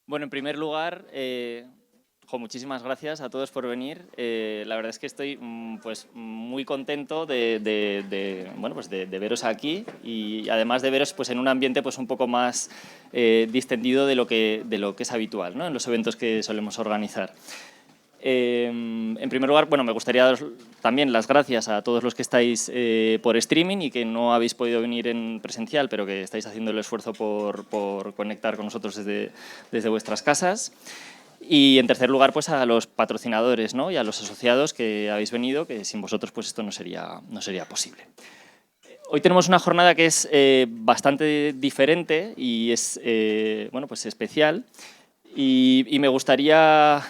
Bueno, en primer lugar, muchísimas gracias a todos por venir. La verdad es que estoy pues, muy contento bueno, pues de veros aquí y además de veros pues, en un ambiente pues, un poco más distendido de lo que es habitual, ¿no? En los eventos que solemos organizar. En primer lugar, bueno, me gustaría daros también las gracias a todos los que estáis por streaming y que no habéis podido venir en presencial, pero que estáis haciendo el esfuerzo por conectar con nosotros desde vuestras casas. Y en tercer lugar, pues a los patrocinadores, ¿no? Y a los asociados que habéis venido, que sin vosotros pues esto no sería posible. Hoy tenemos una jornada que es bastante diferente y es bueno, pues especial. Y me gustaría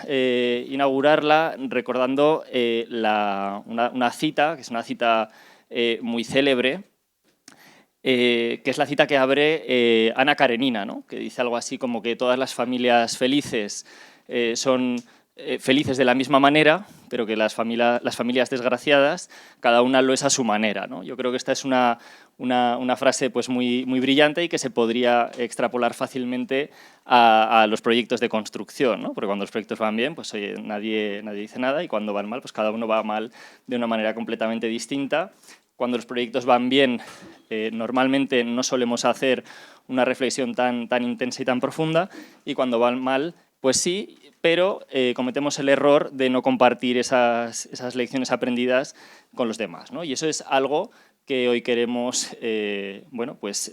inaugurarla recordando una cita, que es una cita muy célebre, que es la cita que abre Ana Karenina, ¿no? Que dice algo así como que todas las familias felices son felices de la misma manera, pero que las familias desgraciadas, cada una lo es a su manera, ¿no? Yo creo que esta es una frase pues muy brillante y que se podría extrapolar fácilmente a los proyectos de construcción, ¿no? Porque cuando los proyectos van bien, pues oye, nadie dice nada, y cuando van mal, pues cada uno va mal de una manera completamente distinta. Cuando los proyectos van bien, normalmente no solemos hacer una reflexión tan intensa y tan profunda, y cuando van mal, pues sí, pero cometemos el error de no compartir esas lecciones aprendidas con los demás, ¿no? Y eso es algo que hoy queremos bueno, pues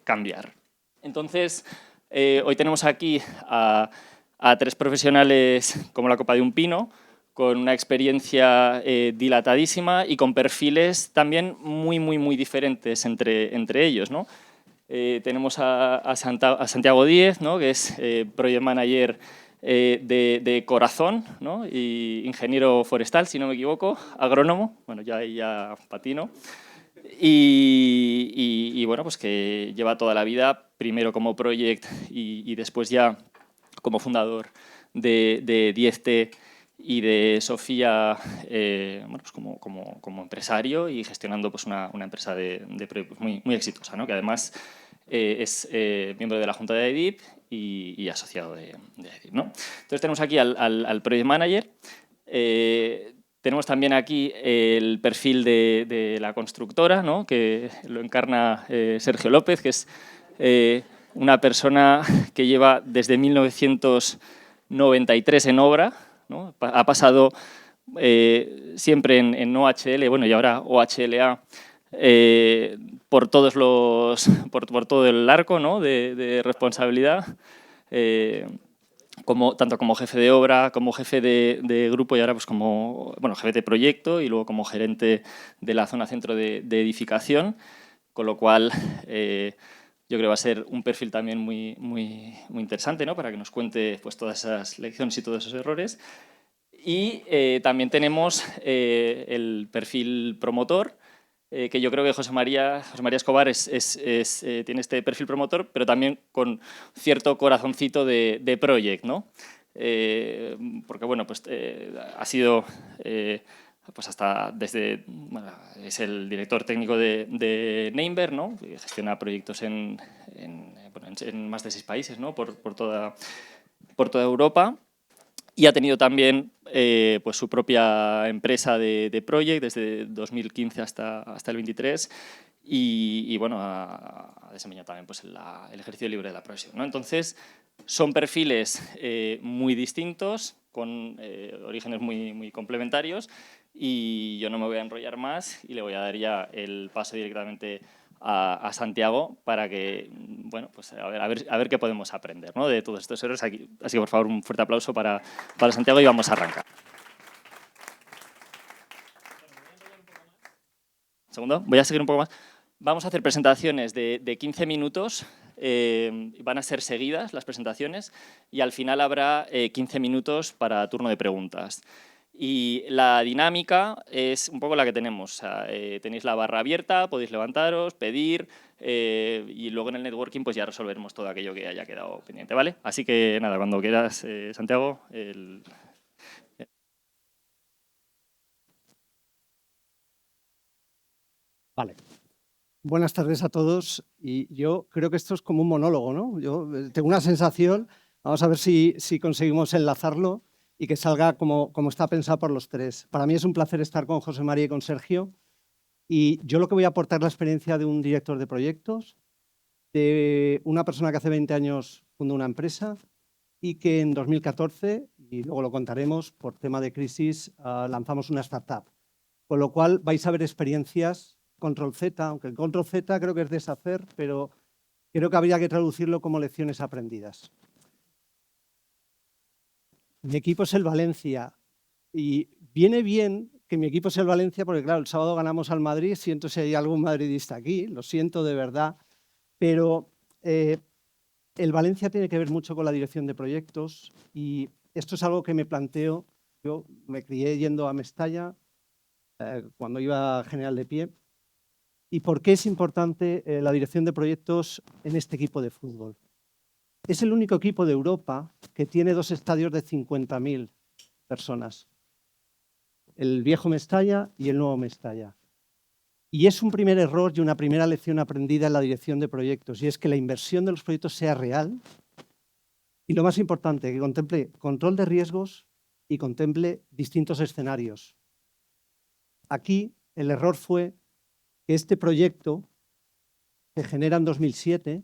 cambiar. Entonces, hoy tenemos aquí a tres profesionales como la copa de un pino, con una experiencia dilatadísima y con perfiles también muy diferentes entre ellos, ¿no? Tenemos a Santiago Díez, ¿no? Que es Project Manager de corazón, ¿no? Y ingeniero forestal, si no me equivoco, agrónomo, bueno, ya patino. Y bueno, pues que lleva toda la vida, primero como project y después ya como fundador de 10T y de Sofía, bueno, pues como empresario y gestionando pues una empresa de proyectos muy exitosa, ¿no? Que además es miembro de la Junta de EDIP y asociado de EDIP, ¿no? Entonces tenemos aquí al Project Manager. Tenemos también aquí el perfil de la constructora, ¿no? Que lo encarna Sergio López, que es una persona que lleva desde 1993 en obra, ¿no? Ha pasado siempre en OHL, bueno, y ahora OHLA, por todo el arco, ¿no? de responsabilidad, tanto como jefe de obra, como jefe de grupo y ahora pues como jefe de proyecto y luego como gerente de la zona centro de edificación, con lo cual yo creo que va a ser un perfil también muy interesante, ¿no? Para que nos cuente pues, todas esas lecciones y todos esos errores. Y también tenemos el perfil promotor, que yo creo que José María Escobar tiene este perfil promotor, pero también con cierto corazoncito de project, ¿no? Porque bueno, pues ha sido pues hasta desde, bueno, es el director técnico de Namever, ¿no? Que gestiona proyectos en más de 6 países, ¿no? por toda Europa. Y ha tenido también pues su propia empresa de project desde 2015 hasta el 23 y bueno, ha desempeñado también pues, el ejercicio libre de la profesión, ¿no? Entonces, son perfiles muy distintos, con orígenes muy complementarios, y yo no me voy a enrollar más y le voy a dar ya el paso directamente a Santiago para que, bueno, pues a ver qué podemos aprender, ¿no? De todos estos errores. Así que, por favor, un fuerte aplauso para Santiago y vamos a arrancar. Un segundo, voy a seguir un poco más. Vamos a hacer presentaciones de 15 minutos, van a ser seguidas las presentaciones y al final habrá 15 minutos para turno de preguntas. Y la dinámica es un poco la que tenemos. O sea, tenéis la barra abierta, podéis levantaros, pedir y luego en el networking pues ya resolveremos todo aquello que haya quedado pendiente, ¿vale? Así que nada, cuando quieras, Santiago. Vale. Buenas tardes a todos. Y yo creo que esto es como un monólogo, ¿no? Yo tengo una sensación, vamos a ver si conseguimos enlazarlo y que salga como está pensado por los tres. Para mí es un placer estar con José María y con Sergio. Y yo lo que voy a aportar es la experiencia de un director de proyectos, de una persona que hace 20 años fundó una empresa y que en 2014, y luego lo contaremos, por tema de crisis, lanzamos una startup. Con lo cual vais a ver experiencias control Z, aunque el control Z creo que es deshacer, pero creo que habría que traducirlo como lecciones aprendidas. Mi equipo es el Valencia y viene bien que mi equipo sea el Valencia porque, claro, el sábado ganamos al Madrid, siento si hay algún madridista aquí, lo siento de verdad, pero el Valencia tiene que ver mucho con la dirección de proyectos y esto es algo que me planteo. Yo me crié yendo a Mestalla cuando iba a General de Pie. ¿Y por qué es importante la dirección de proyectos en este equipo de fútbol? Es el único equipo de Europa que tiene 2 estadios de 50.000 personas. El viejo Mestalla y el nuevo Mestalla. Y es un primer error y una primera lección aprendida en la dirección de proyectos, y es que la inversión de los proyectos sea real y, lo más importante, que contemple control de riesgos y contemple distintos escenarios. Aquí el error fue que este proyecto se genera en 2007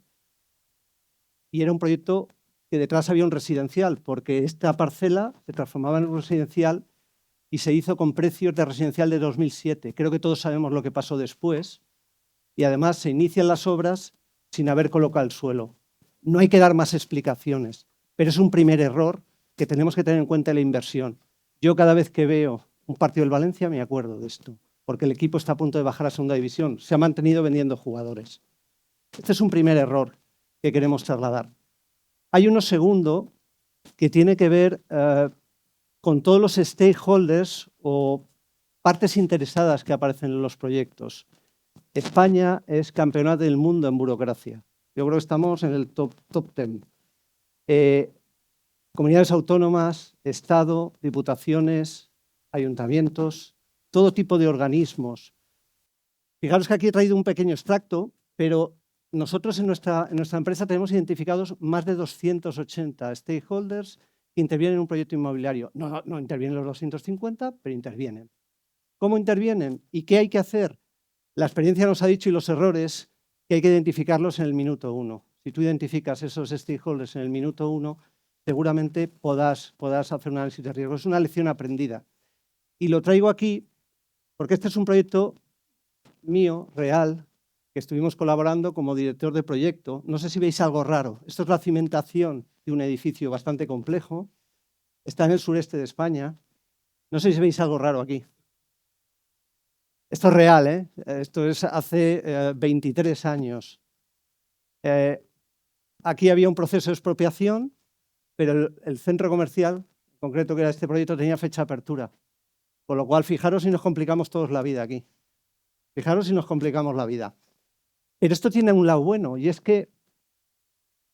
y era un proyecto que detrás había un residencial, porque esta parcela se transformaba en un residencial y se hizo con precios de residencial de 2007. Creo que todos sabemos lo que pasó después y además se inician las obras sin haber colocado el suelo. No hay que dar más explicaciones, pero es un primer error que tenemos que tener en cuenta en la inversión. Yo cada vez que veo un partido del Valencia me acuerdo de esto, porque el equipo está a punto de bajar a segunda división. Se ha mantenido vendiendo jugadores. Este es un primer error que queremos trasladar. Hay uno segundo que tiene que ver con todos los stakeholders o partes interesadas que aparecen en los proyectos. España es campeonato del mundo en burocracia. Yo creo que estamos en el top 10. Comunidades autónomas, Estado, diputaciones, ayuntamientos, todo tipo de organismos. Fijaros que aquí he traído un pequeño extracto, pero nosotros en nuestra empresa tenemos identificados más de 280 stakeholders que intervienen en un proyecto inmobiliario. No intervienen los 250, pero intervienen. ¿Cómo intervienen? ¿Y qué hay que hacer? La experiencia nos ha dicho, y los errores, que hay que identificarlos en el minuto 1. Si tú identificas esos stakeholders en el minuto 1, seguramente podrás hacer un análisis de riesgo. Es una lección aprendida. Y lo traigo aquí porque este es un proyecto mío, real, que estuvimos colaborando como director de proyecto. No sé si veis algo raro. Esto es la cimentación de un edificio bastante complejo. Está en el sureste de España. No sé si veis algo raro aquí. Esto es real, ¿eh? Esto es hace 23 años. Aquí había un proceso de expropiación, pero el centro comercial, en concreto que era este proyecto, tenía fecha de apertura. Con lo cual, fijaros si nos complicamos todos la vida aquí. Fijaros si nos complicamos la vida. Pero esto tiene un lado bueno, y es que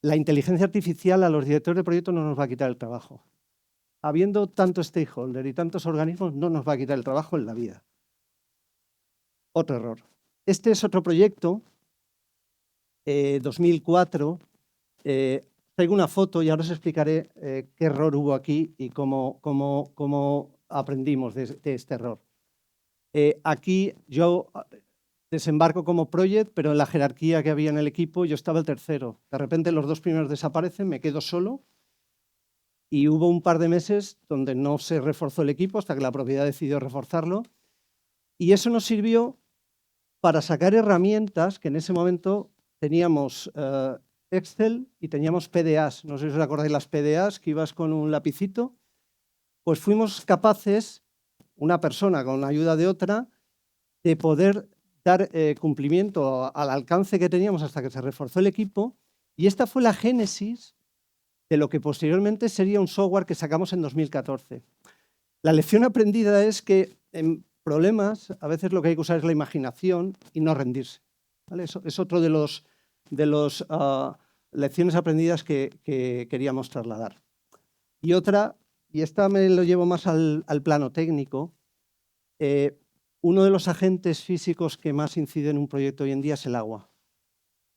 la inteligencia artificial a los directores de proyectos no nos va a quitar el trabajo. Habiendo tantos stakeholders y tantos organismos, no nos va a quitar el trabajo en la vida. Otro error. Este es otro proyecto, 2004. Traigo una foto y ahora os explicaré qué error hubo aquí y cómo aprendimos de este error. Aquí yo desembarco como project, pero en la jerarquía que había en el equipo yo estaba el tercero. De repente los 2 primeros desaparecen, me quedo solo y hubo un par de meses donde no se reforzó el equipo hasta que la propiedad decidió reforzarlo. Y eso nos sirvió para sacar herramientas que en ese momento teníamos Excel y teníamos PDAs. No sé si os acordáis las PDAs, que ibas con un lapicito. Pues fuimos capaces, una persona con la ayuda de otra, de poder dar cumplimiento al alcance que teníamos hasta que se reforzó el equipo. Y esta fue la génesis de lo que posteriormente sería un software que sacamos en 2014. La lección aprendida es que en problemas a veces lo que hay que usar es la imaginación y no rendirse, ¿vale? Eso es otro de los lecciones aprendidas que queríamos trasladar. Y esta me lo llevo más al plano técnico. uno de los agentes físicos que más incide en un proyecto hoy en día es el agua.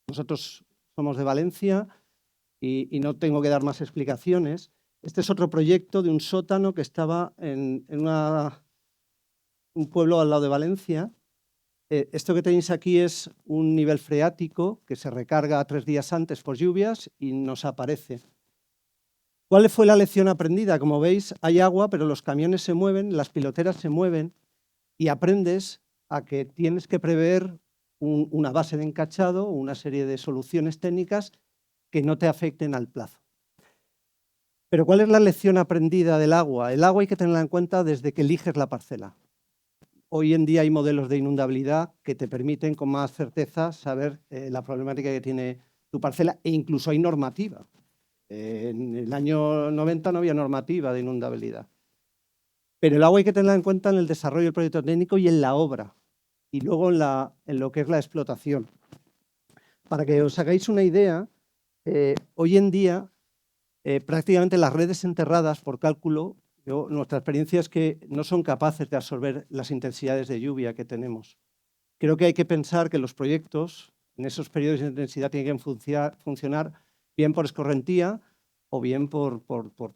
Nosotros somos de Valencia y no tengo que dar más explicaciones. Este es otro proyecto de un sótano que estaba en un pueblo al lado de Valencia. Esto que tenéis aquí es un nivel freático que se recarga 3 días antes por lluvias y nos aparece. ¿Cuál fue la lección aprendida? Como veis, hay agua, pero los camiones se mueven, las piloteras se mueven y aprendes a que tienes que prever una base de encachado, una serie de soluciones técnicas que no te afecten al plazo. Pero ¿cuál es la lección aprendida del agua? El agua hay que tenerla en cuenta desde que eliges la parcela. Hoy en día hay modelos de inundabilidad que te permiten con más certeza saber la problemática que tiene tu parcela e incluso hay normativa. En el año 90 no había normativa de inundabilidad. Pero el agua hay que tenerla en cuenta en el desarrollo del proyecto técnico y en la obra, y luego en lo que es la explotación. Para que os hagáis una idea, hoy en día prácticamente las redes enterradas, por cálculo, nuestra experiencia es que no son capaces de absorber las intensidades de lluvia que tenemos. Creo que hay que pensar que los proyectos en esos periodos de intensidad tienen que funcionar bien por escorrentía o bien por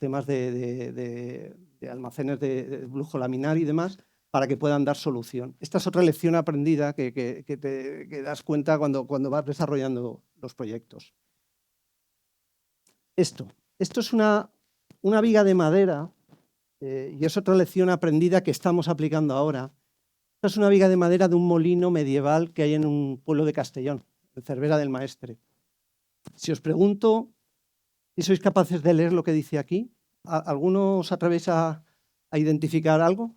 temas de almacenes de flujo laminar y demás, para que puedan dar solución. Esta es otra lección aprendida que te das cuenta cuando vas desarrollando los proyectos. Esto es una viga de madera y es otra lección aprendida que estamos aplicando ahora. Esta es una viga de madera de un molino medieval que hay en un pueblo de Castellón, en Cervera del Maestre. Si os pregunto si sois capaces de leer lo que dice aquí, ¿alguno os atrevéis a identificar algo?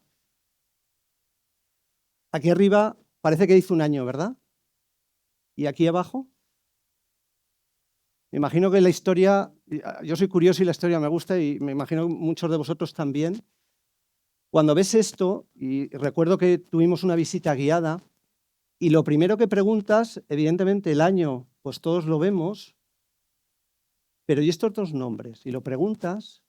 Aquí arriba parece que dice un año, ¿verdad? ¿Y aquí abajo? Me imagino que la historia, yo soy curioso y la historia me gusta y me imagino que muchos de vosotros también. Cuando ves esto, y recuerdo que tuvimos una visita guiada, y lo primero que preguntas, evidentemente el año, pues todos lo vemos, pero ¿y estos dos nombres? Y lo preguntas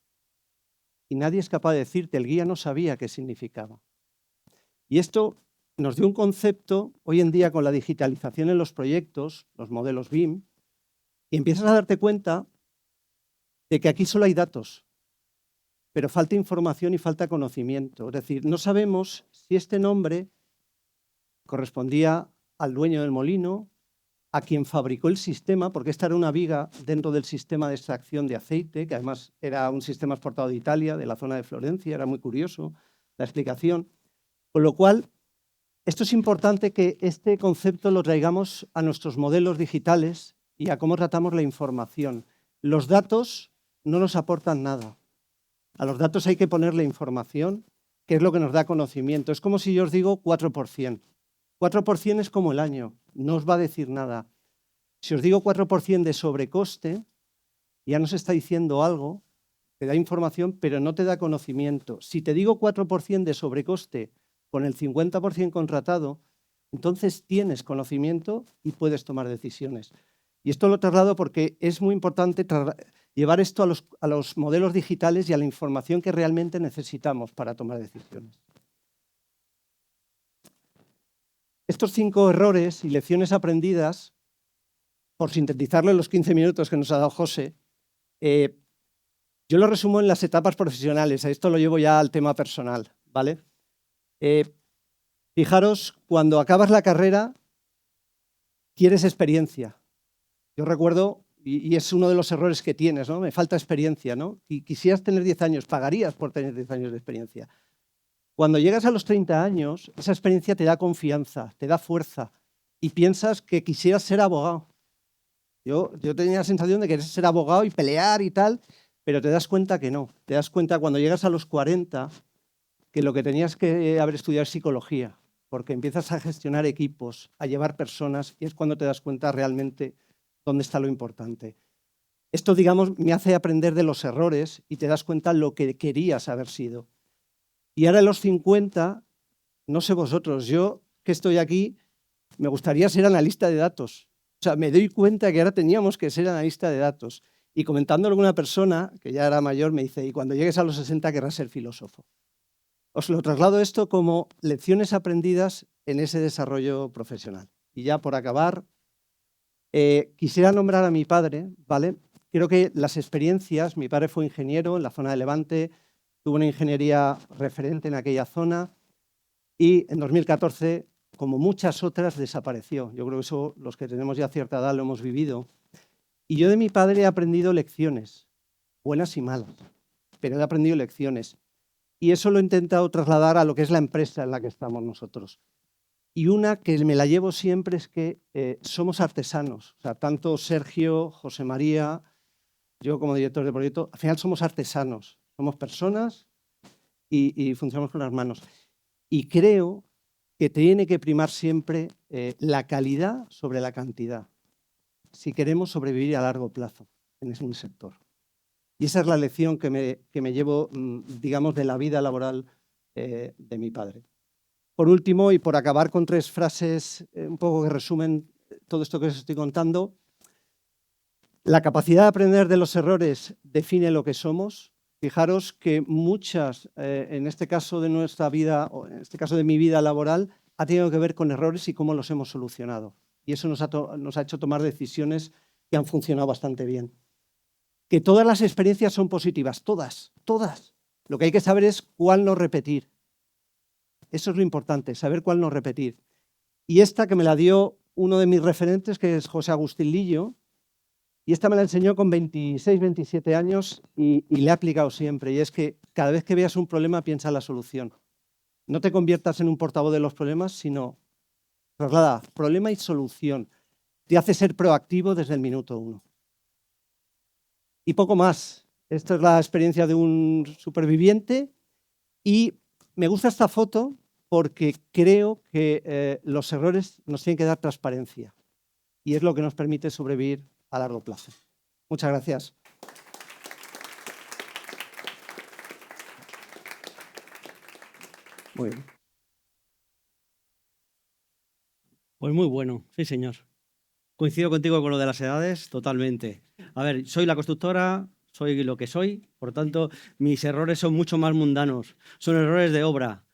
y nadie es capaz de decirte, el guía no sabía qué significaba. Y esto nos dio un concepto, hoy en día con la digitalización en los proyectos, los modelos BIM, y empiezas a darte cuenta de que aquí solo hay datos, pero falta información y falta conocimiento. Es decir, no sabemos si este nombre correspondía al dueño del molino, a quien fabricó el sistema, porque esta era una viga dentro del sistema de extracción de aceite, que además era un sistema exportado de Italia, de la zona de Florencia, era muy curioso la explicación. Con lo cual, esto es importante que este concepto lo traigamos a nuestros modelos digitales y a cómo tratamos la información. Los datos no nos aportan nada. A los datos hay que ponerle información, que es lo que nos da conocimiento. Es como si yo os digo 4%. 4% es como el año, no os va a decir nada. Si os digo 4% de sobrecoste, ya nos está diciendo algo, te da información, pero no te da conocimiento. Si te digo 4% de sobrecoste con el 50% contratado, entonces tienes conocimiento y puedes tomar decisiones. Y esto lo traslado porque es muy importante llevar esto a los modelos digitales y a la información que realmente necesitamos para tomar decisiones. Estos 5 errores y lecciones aprendidas, por sintetizarlo en los 15 minutos que nos ha dado José, yo lo resumo en las etapas profesionales. A esto lo llevo ya al tema personal, ¿vale? Fijaros, cuando acabas la carrera, quieres experiencia. Yo recuerdo, y es uno de los errores que tienes, ¿no? Me falta experiencia, ¿no? Y quisieras tener 10 años, pagarías por tener 10 años de experiencia. Cuando llegas a los 30 años, esa experiencia te da confianza, te da fuerza y piensas que quisieras ser abogado. Yo tenía la sensación de querer ser abogado y pelear y tal, pero te das cuenta que no. Te das cuenta cuando llegas a los 40 que lo que tenías que haber estudiado es psicología, porque empiezas a gestionar equipos, a llevar personas y es cuando te das cuenta realmente dónde está lo importante. Esto, digamos, me hace aprender de los errores y te das cuenta lo que querías haber sido. Y ahora a los 50, no sé vosotros, yo que estoy aquí, me gustaría ser analista de datos. O sea, me doy cuenta que ahora teníamos que ser analista de datos. Y comentándolo con una persona, que ya era mayor, me dice, y cuando llegues a los 60 querrás ser filósofo. os lo traslado esto como lecciones aprendidas en ese desarrollo profesional. Y ya por acabar, quisiera nombrar a mi padre, ¿vale? Creo que las experiencias, mi padre fue ingeniero en la zona de Levante, tuvo una ingeniería referente en aquella zona y en 2014, como muchas otras, desapareció. Yo creo que eso los que tenemos ya cierta edad lo hemos vivido. Y yo de mi padre he aprendido lecciones, buenas y malas, pero he aprendido lecciones. Y eso lo he intentado trasladar a lo que es la empresa en la que estamos nosotros. Y una que me la llevo siempre es que somos artesanos. O sea, tanto Sergio, José María, yo como director de proyecto, al final somos artesanos. Somos personas y funcionamos con las manos. Y creo que tiene que primar siempre la calidad sobre la cantidad, si queremos sobrevivir a largo plazo en un sector. Y esa es la lección que me llevo, digamos, de la vida laboral de mi padre. Por último, y por acabar con 3 frases un poco que resumen todo esto que os estoy contando, la capacidad de aprender de los errores define lo que somos. Fijaros que muchas, en este caso de nuestra vida, o en este caso de mi vida laboral, ha tenido que ver con errores y cómo los hemos solucionado. Y eso nos ha hecho tomar decisiones que han funcionado bastante bien. Que todas las experiencias son positivas, todas, todas. Lo que hay que saber es cuál no repetir. Eso es lo importante, saber cuál no repetir. Y esta que me la dio uno de mis referentes, que es José Agustín Lillo, y esta me la enseñó con 26, 27 años y le he aplicado siempre. Y es que cada vez que veas un problema, piensa en la solución. No te conviertas en un portavoz de los problemas, sino traslada problema y solución. Te hace ser proactivo desde el minuto 1. Y poco más. Esta es la experiencia de un superviviente y me gusta esta foto porque creo que los errores nos tienen que dar transparencia y es lo que nos permite sobrevivir a largo plazo. Muchas gracias. Muy bien. Pues muy bueno, sí señor. Coincido contigo con lo de las edades, totalmente. A ver, soy la constructora, soy lo que soy, por tanto, mis errores son mucho más mundanos. Son errores de obra.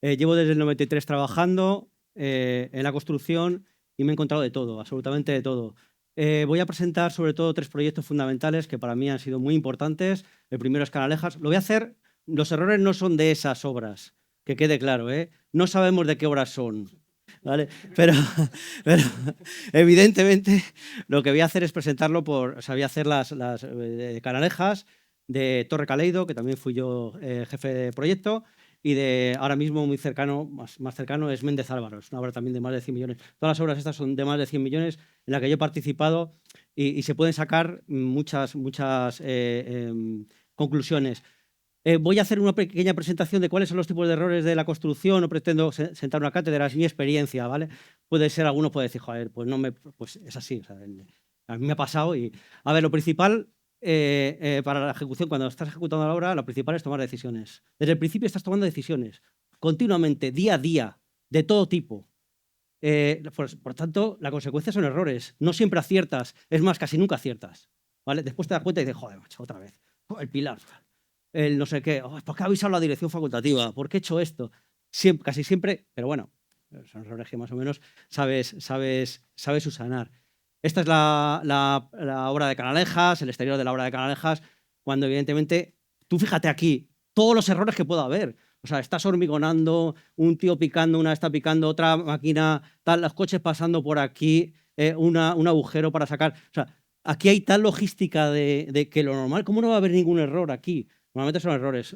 Llevo desde el 93 trabajando en la construcción y me he encontrado de todo, absolutamente de todo. Voy a presentar sobre todo 3 proyectos fundamentales que para mí han sido muy importantes. El primero es Canalejas. Lo voy a hacer, los errores no son de esas obras, que quede claro, ¿eh? No sabemos de qué obras son. ¿Vale? Pero evidentemente lo que voy a hacer es presentarlo por, o sea, voy a hacer las Canalejas de Torre Caleido, que también fui yo jefe de proyecto, y de ahora mismo muy cercano, más cercano es Méndez Álvaro, es una obra también de más de 100 millones. Todas las obras estas son de más de 100 millones en la que yo he participado y se pueden sacar muchas conclusiones. Voy a hacer una pequeña presentación de cuáles son los tipos de errores de la construcción. No pretendo sentar una cátedra, es mi experiencia, ¿vale? Puede ser, alguno puede decir, joder, pues es así. O sea, a mí me ha pasado. Y, a ver, lo principal para la ejecución, cuando estás ejecutando la obra, lo principal es tomar decisiones. Desde el principio estás tomando decisiones, continuamente, día a día, de todo tipo. Por tanto, la consecuencia son errores. No siempre aciertas, es más, casi nunca aciertas, ¿vale? Después te das cuenta y dices, joder, macho, otra vez, el pilar, el no sé qué, ¿por qué ha avisado la dirección facultativa? ¿Por qué he hecho esto? Casi siempre, pero bueno, son errores que más o menos sabes subsanar. Esta es la obra de Canalejas, el exterior de la obra de Canalejas, cuando evidentemente, tú fíjate aquí, todos los errores que pueda haber. O sea, estás hormigonando, un tío picando, una está picando, otra máquina, tal, los coches pasando por aquí, un agujero para sacar. O sea, aquí hay tal logística de que lo normal, ¿cómo no va a haber ningún error aquí? Normalmente son errores.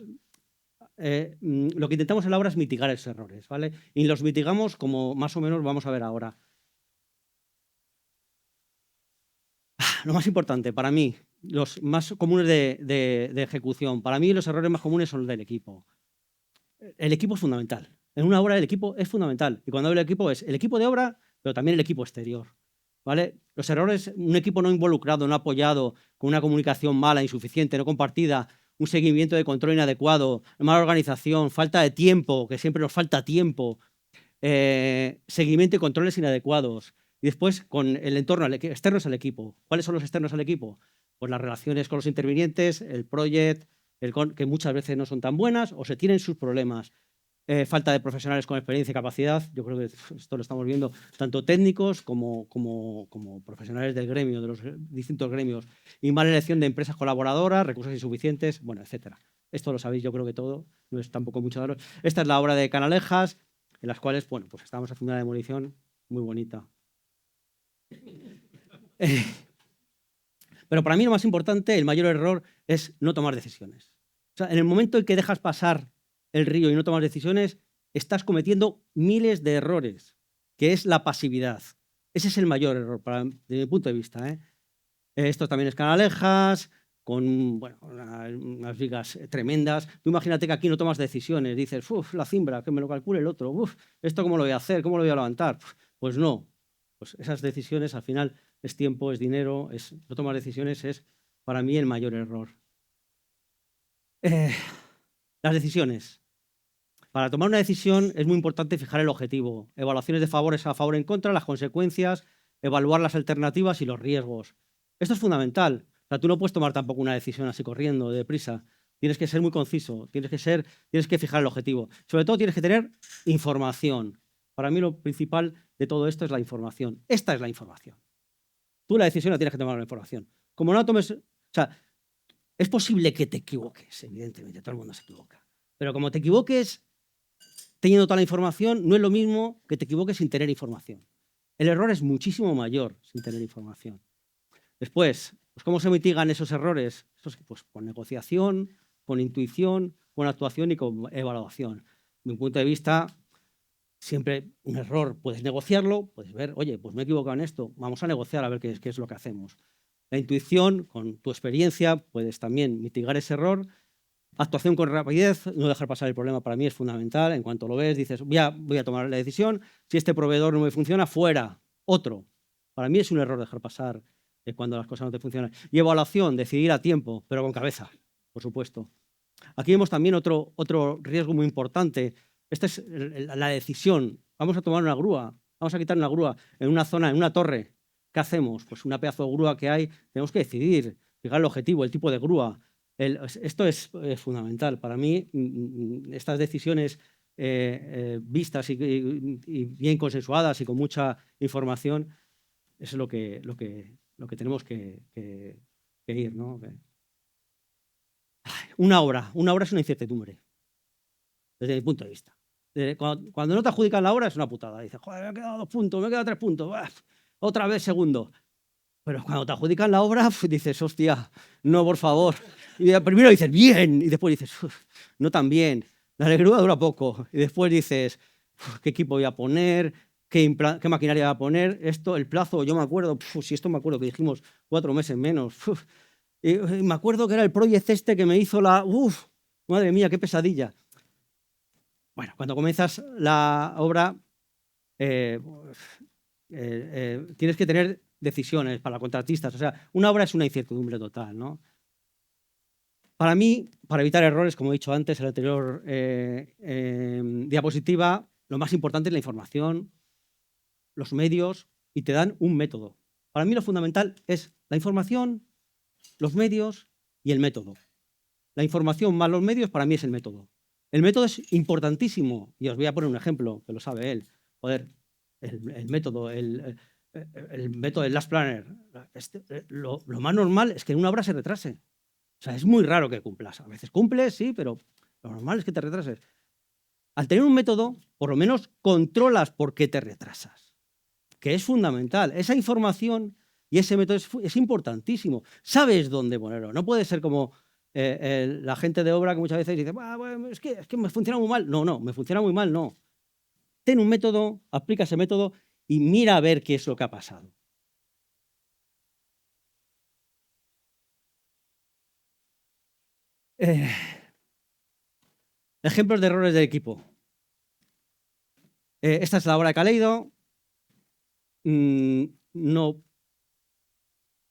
Lo que intentamos en la obra es mitigar esos errores, ¿vale? Y los mitigamos como más o menos vamos a ver ahora. Lo más importante para mí, los más comunes de ejecución, para mí los errores más comunes son los del equipo. El equipo es fundamental. En una obra el equipo es fundamental. Y cuando hablo de equipo es el equipo de obra, pero también el equipo exterior, ¿vale? Los errores, un equipo no involucrado, no apoyado, con una comunicación mala, insuficiente, no compartida, un seguimiento de control inadecuado, mala organización, falta de tiempo, que siempre nos falta tiempo, seguimiento y controles inadecuados. Y después, con el entorno externos al equipo. ¿Cuáles son los externos al equipo? Pues las relaciones con los intervinientes, el project, que muchas veces no son tan buenas o se tienen sus problemas. falta de profesionales con experiencia y capacidad. Yo creo que esto lo estamos viendo tanto técnicos como profesionales del gremio, de los distintos gremios. Y mala elección de empresas colaboradoras, recursos insuficientes, bueno, etcétera. Esto lo sabéis, yo creo que todo, no es tampoco mucho daros. Esta es la obra de Canalejas, en las cuales, bueno, pues estamos haciendo una demolición muy bonita. Pero para mí lo más importante, el mayor error, es no tomar decisiones. O sea, en el momento en que dejas pasar el río y no tomas decisiones, estás cometiendo miles de errores, que es la pasividad. Ese es el mayor error, desde mi punto de vista, ¿eh? Esto también es Canalejas, con bueno, unas vigas tremendas. Tú imagínate que aquí no tomas decisiones, dices, uff, la cimbra, que me lo calcule el otro, uff, ¿esto cómo lo voy a hacer? ¿Cómo lo voy a levantar? Pues no. Pues esas decisiones al final es tiempo, es dinero, no tomar decisiones es para mí el mayor error. Las decisiones. Para tomar una decisión es muy importante fijar el objetivo, evaluaciones de favores a favor o en contra, las consecuencias, evaluar las alternativas y los riesgos. Esto es fundamental. O sea, tú no puedes tomar tampoco una decisión así corriendo, deprisa. Tienes que ser muy conciso, tienes que fijar el objetivo. Sobre todo tienes que tener información. Para mí lo principal de todo esto es la información. Esta es la información. Tú la decisión la tienes que tomar la información. Como no la tomes... O sea, es posible que te equivoques, evidentemente, todo el mundo se equivoca. Pero como te equivoques teniendo toda la información, no es lo mismo que te equivoques sin tener información. El error es muchísimo mayor sin tener información. Después, pues ¿cómo se mitigan esos errores? Pues con negociación, con intuición, con actuación y con evaluación. Desde mi punto de vista, siempre un error puedes negociarlo, puedes ver, oye, pues me he equivocado en esto, vamos a negociar a ver qué es lo que hacemos. La intuición, con tu experiencia, puedes también mitigar ese error. Actuación con rapidez, no dejar pasar el problema para mí es fundamental. En cuanto lo ves, dices, voy a tomar la decisión. Si este proveedor no me funciona, fuera, otro. Para mí es un error dejar pasar cuando las cosas no te funcionan. Y evaluación, decidir a tiempo, pero con cabeza, por supuesto. Aquí vemos también otro riesgo muy importante. Esta es la decisión. Vamos a tomar una grúa, vamos a quitar una grúa en una zona, en una torre. ¿Qué hacemos? Pues una pedazo de grúa que hay, tenemos que decidir, fijar el objetivo, el tipo de grúa. Esto es fundamental. Para mí, estas decisiones vistas y bien consensuadas y con mucha información, es lo que tenemos que ir, ¿no? Una obra es una incertidumbre, desde mi punto de vista. Cuando no te adjudican la obra es una putada. Dices, joder, me he quedado 2 puntos, me he quedado 3 puntos, otra vez segundo. Pero cuando te adjudican la obra, dices, hostia, no, por favor. Y primero dices, bien, y después dices, no tan bien. La grúa dura poco. Y después dices, ¿qué equipo voy a poner? ¿Qué maquinaria voy a poner? El plazo, yo me acuerdo, si esto me acuerdo que dijimos 4 meses menos. Y me acuerdo que era el proyecto que me hizo madre mía, qué pesadilla. Bueno, cuando comienzas la obra, tienes que tener decisiones para contratistas. O sea, una obra es una incertidumbre total, ¿no? Para mí, para evitar errores, como he dicho antes en la anterior diapositiva, lo más importante es la información, los medios, y te dan un método. Para mí lo fundamental es la información, los medios y el método. La información más los medios para mí es el método. El método es importantísimo, y os voy a poner un ejemplo, que lo sabe él. Joder, el método, el método del Last Planner. Lo más normal es que en una obra se retrase. O sea, es muy raro que cumplas. A veces cumples, sí, pero lo normal es que te retrases. Al tener un método, por lo menos controlas por qué te retrasas, que es fundamental. Esa información y ese método es importantísimo. Sabes dónde ponerlo. No puede ser como la gente de obra que muchas veces dice, bueno, es que me funciona muy mal. No, me funciona muy mal, no. Ten un método, aplica ese método y mira a ver qué es lo que ha pasado. Ejemplos de errores del equipo. Esta es la obra de Kaleido. No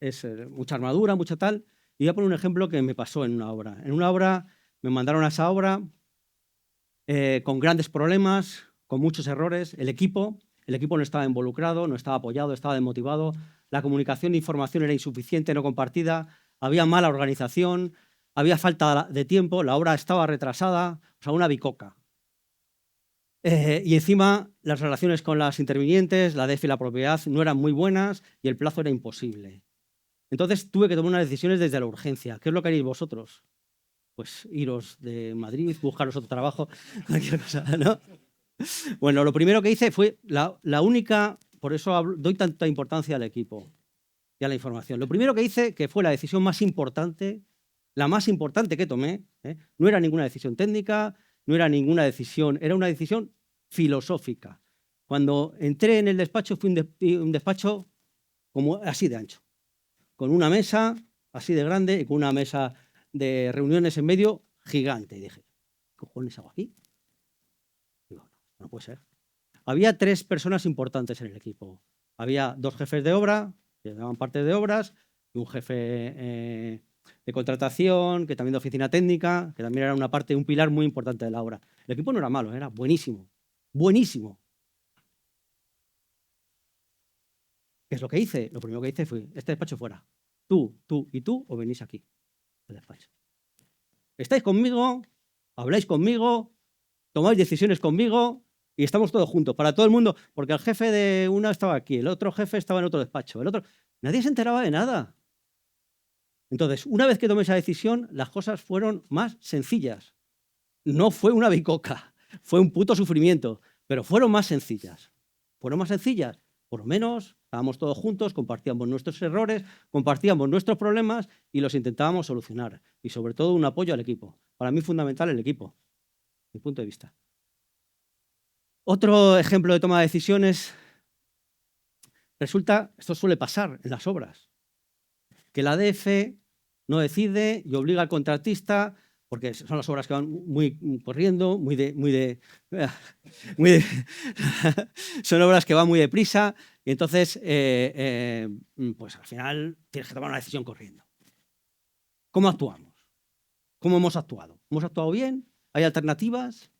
es mucha armadura, mucha tal. Y voy a poner un ejemplo que me pasó en una obra. En una obra me mandaron a esa obra con grandes problemas, con muchos errores. El equipo no estaba involucrado, no estaba apoyado, estaba desmotivado. La comunicación e información era insuficiente, no compartida. Había mala organización, había falta de tiempo, la obra estaba retrasada. O sea, una bicoca. Y encima las relaciones con las intervinientes, la DEF y la propiedad no eran muy buenas y el plazo era imposible. Entonces tuve que tomar unas decisiones desde la urgencia. ¿Qué es lo que haréis vosotros? Pues iros de Madrid, buscaros otro trabajo, cualquier cosa, ¿no? Bueno, lo primero que hice fue la única, por eso doy tanta importancia al equipo y a la información. Lo primero que hice, que fue la decisión más importante, la más importante que tomé, no era ninguna decisión técnica, no era ninguna decisión, era una decisión filosófica. Cuando entré en el despacho, fue un despacho como así de ancho, con una mesa así de grande y con una mesa de reuniones en medio gigante. Y dije, ¿qué cojones hago aquí? Digo, no puede ser. Había 3 personas importantes en el equipo. Había 2 jefes de obra, que llevaban parte de obras, y un jefe de contratación, que también de oficina técnica, que también era una parte, un pilar muy importante de la obra. El equipo no era malo, era buenísimo. Buenísimo. ¿Qué es lo que hice? Lo primero que hice fue, este despacho fuera. Tú y tú, o venís aquí, al despacho. Estáis conmigo, habláis conmigo, tomáis decisiones conmigo y estamos todos juntos, para todo el mundo, porque el jefe de una estaba aquí, el otro jefe estaba en otro despacho, el otro... Nadie se enteraba de nada. Entonces, una vez que tomé esa decisión, las cosas fueron más sencillas. No fue una bicoca, fue un puto sufrimiento, pero fueron más sencillas. ¿Fueron más sencillas? Por lo menos estábamos todos juntos, compartíamos nuestros errores, compartíamos nuestros problemas y los intentábamos solucionar. Y sobre todo un apoyo al equipo. Para mí fundamental el equipo, mi punto de vista. Otro ejemplo de toma de decisiones, resulta, esto suele pasar en las obras, que la DF no decide y obliga al contratista, porque son las obras que van muy corriendo, son obras que van muy deprisa, y entonces pues al final tienes que tomar una decisión corriendo. ¿Cómo actuamos? ¿Cómo hemos actuado? ¿Hemos actuado bien? ¿Hay alternativas?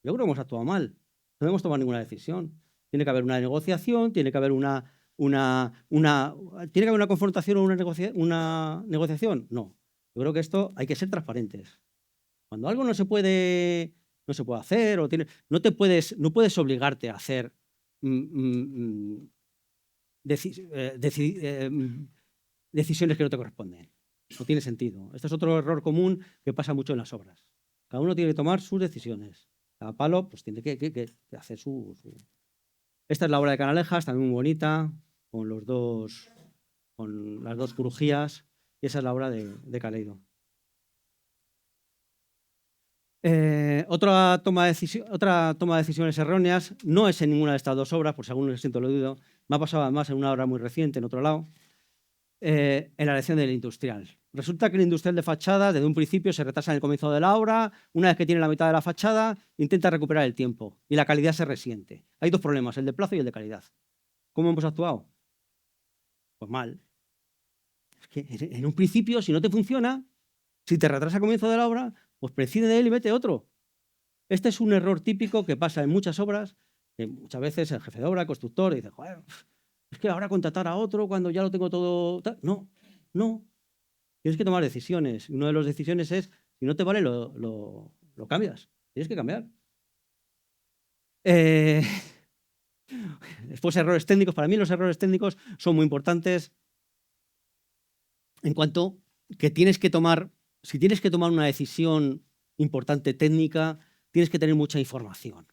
Yo creo que hemos actuado mal. No hemos tomado ninguna decisión. Tiene que haber una negociación, tiene que haber ¿tiene que haber una confrontación o una negociación? No. Yo creo que esto hay que ser transparentes. Cuando algo no se puede hacer o no puedes obligarte a hacer decisiones que no te corresponden. No tiene sentido. Este es otro error común que pasa mucho en las obras. Cada uno tiene que tomar sus decisiones. Cada palo pues, tiene que hacer su... Esta es la obra de Canalejas, también muy bonita, con las dos crujías, y esa es la obra de Caleido. Otra toma de decisiones erróneas, no es en ninguna de estas 2 obras, por si alguno se siente aludido, me ha pasado además en una obra muy reciente, en otro lado, en la elección del industrial. Resulta que el industrial de fachada, desde un principio, se retrasa en el comienzo de la obra, una vez que tiene la mitad de la fachada, intenta recuperar el tiempo y la calidad se resiente. Hay 2 problemas, el de plazo y el de calidad. ¿Cómo hemos actuado? Pues mal. Es que en un principio, si no te funciona, si te retrasa el comienzo de la obra, pues prescinde de él y mete otro. Este es un error típico que pasa en muchas obras, que muchas veces el jefe de obra, el constructor, dice, joder, es que ahora contratar a otro cuando ya lo tengo todo... No. Tienes que tomar decisiones. Una de las decisiones es, si no te vale, lo cambias. Tienes que cambiar. Después, errores técnicos. Para mí los errores técnicos son muy importantes en cuanto que tienes que tomar, si tienes que tomar una decisión importante técnica, tienes que tener mucha información.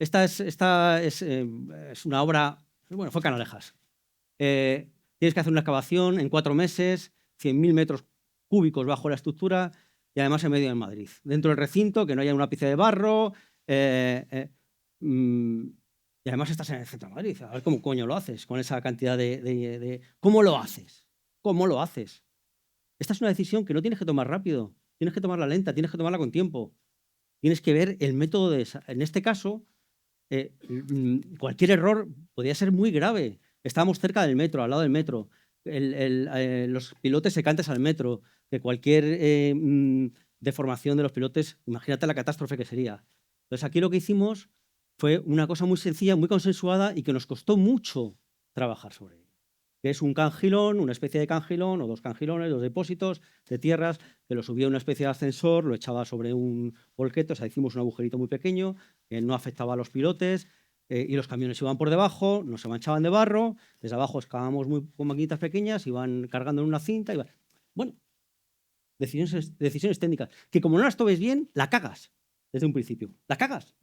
Esta es una obra, bueno, fue Canalejas. Tienes que hacer una excavación en 4 meses, 100.000 metros cúbicos bajo la estructura y además en medio de Madrid. Dentro del recinto, que no haya un ápice de barro. Y además estás en el centro de Madrid. A ver cómo coño lo haces con esa cantidad de... ¿Cómo lo haces? ¿Cómo lo haces? Esta es una decisión que no tienes que tomar rápido. Tienes que tomarla lenta, tienes que tomarla con tiempo. Tienes que ver el método En este caso, cualquier error podría ser muy grave. Estábamos cerca del metro, al lado del metro. Los pilotes secantes al metro. Que cualquier deformación de los pilotes, imagínate la catástrofe que sería. Entonces aquí lo que hicimos fue una cosa muy sencilla, muy consensuada y que nos costó mucho trabajar sobre ello. que es un cangilón, una especie de cangilón o dos cangilones, dos depósitos de tierras, que lo subía a una especie de ascensor, lo echaba sobre un volquete, o sea, hicimos un agujerito muy pequeño que no afectaba a los pilotes y los camiones iban por debajo, no se manchaban de barro, desde abajo excavamos con maquinitas pequeñas, iban cargando en una cinta, bueno, decisiones técnicas, que como no las tomes bien, la cagas desde un principio, la cagas.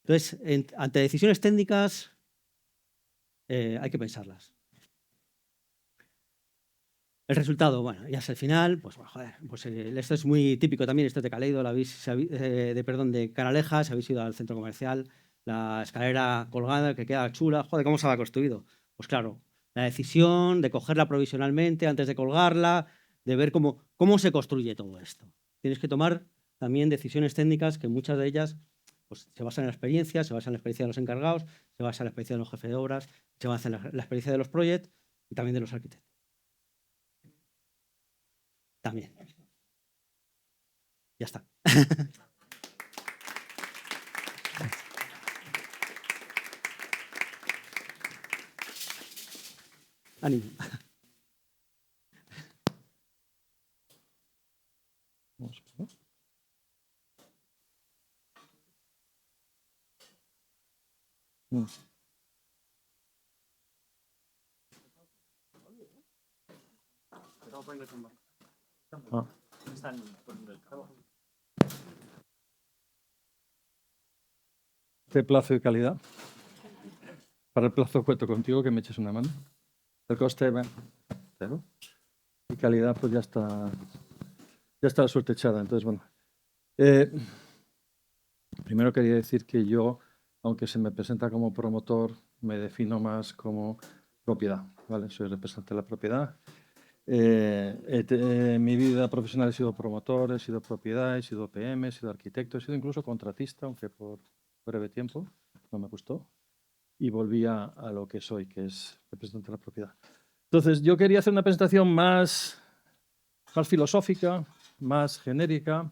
Entonces, ante decisiones técnicas hay que pensarlas. El resultado, bueno, ya es el final, pues, joder, pues esto es muy típico también, esto es de Caleido, de Canalejas, si habéis ido al centro comercial, la escalera colgada que queda chula, joder, ¿cómo se ha construido? Pues claro, la decisión de cogerla provisionalmente antes de colgarla, de ver cómo se construye todo esto. Tienes que tomar también decisiones técnicas que muchas de ellas pues, se basan en la experiencia, se basan en la experiencia de los encargados, se basan en la experiencia de los jefes de obras, se basan en la experiencia de los proyectos y también de los arquitectos. También. Ya está. Ánimo. De plazo y calidad. Para el plazo cuento contigo que me eches una mano. El coste, cero. Y calidad, pues ya está la suerte echada. Entonces, bueno. Primero quería decir que yo, aunque se me presenta como promotor, me defino más como propiedad, ¿vale? Soy representante de la propiedad. En mi vida profesional he sido promotor, he sido propiedad, he sido PM, he sido arquitecto, he sido incluso contratista, aunque por breve tiempo, no me gustó, y volví a lo que soy, que es representante de la propiedad. Entonces, yo quería hacer una presentación más filosófica, más genérica,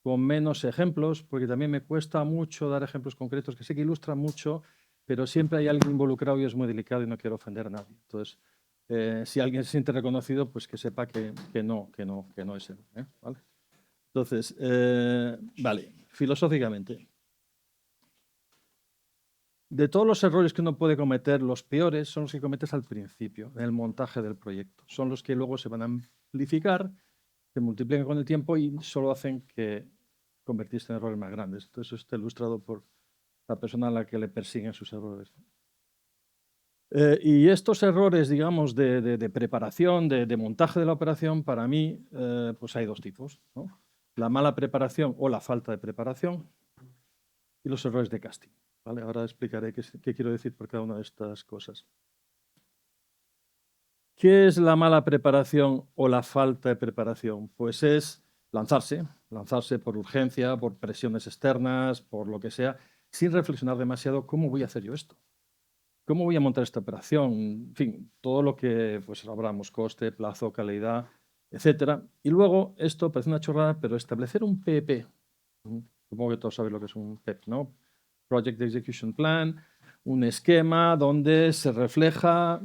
con menos ejemplos, porque también me cuesta mucho dar ejemplos concretos, que sé que ilustran mucho, pero siempre hay alguien involucrado y es muy delicado y no quiero ofender a nadie. Entonces, si alguien se siente reconocido, pues que sepa que no es él. ¿Vale? Entonces, vale, filosóficamente. De todos los errores que uno puede cometer, los peores son los que cometes al principio, en el montaje del proyecto. Son los que luego se van a amplificar, se multiplican con el tiempo y solo hacen que convertirse en errores más grandes. Entonces, esto está ilustrado por la persona a la que le persiguen sus errores. Y estos errores, digamos, de preparación, de montaje de la operación, para mí, pues hay dos tipos, ¿no? La mala preparación o la falta de preparación y los errores de casting. ¿Vale? Ahora explicaré qué quiero decir por cada una de estas cosas. ¿Qué es la mala preparación o la falta de preparación? Pues es lanzarse por urgencia, por presiones externas, por lo que sea, sin reflexionar demasiado cómo voy a hacer yo esto. ¿Cómo voy a montar esta operación? En fin, todo lo que pues, hablamos, coste, plazo, calidad, etc. Y luego, esto parece una chorrada, pero establecer un PEP, supongo que todos sabéis lo que es un PEP, ¿no? Project Execution Plan, un esquema donde se refleja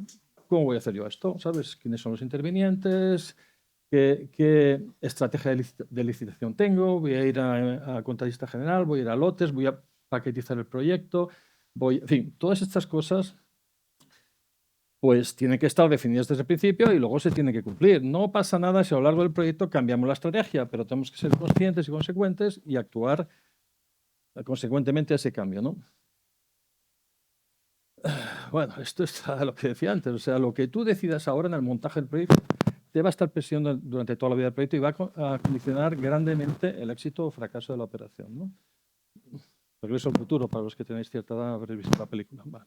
cómo voy a hacer yo esto, ¿sabes? ¿Quiénes son los intervinientes? ¿Qué estrategia de licitación tengo? ¿Voy a ir a contratista general? ¿Voy a ir a lotes? ¿Voy a paquetizar el proyecto? En fin, todas estas cosas pues tienen que estar definidas desde el principio y luego se tienen que cumplir. No pasa nada si a lo largo del proyecto cambiamos la estrategia, pero tenemos que ser conscientes y consecuentes y actuar consecuentemente a ese cambio, ¿no? Bueno, esto es lo que decía antes, o sea, lo que tú decidas ahora en el montaje del proyecto te va a estar presionando durante toda la vida del proyecto y va a condicionar grandemente el éxito o fracaso de la operación, ¿no? Regreso al futuro, para los que tenéis cierta edad, habréis visto la película. Vale.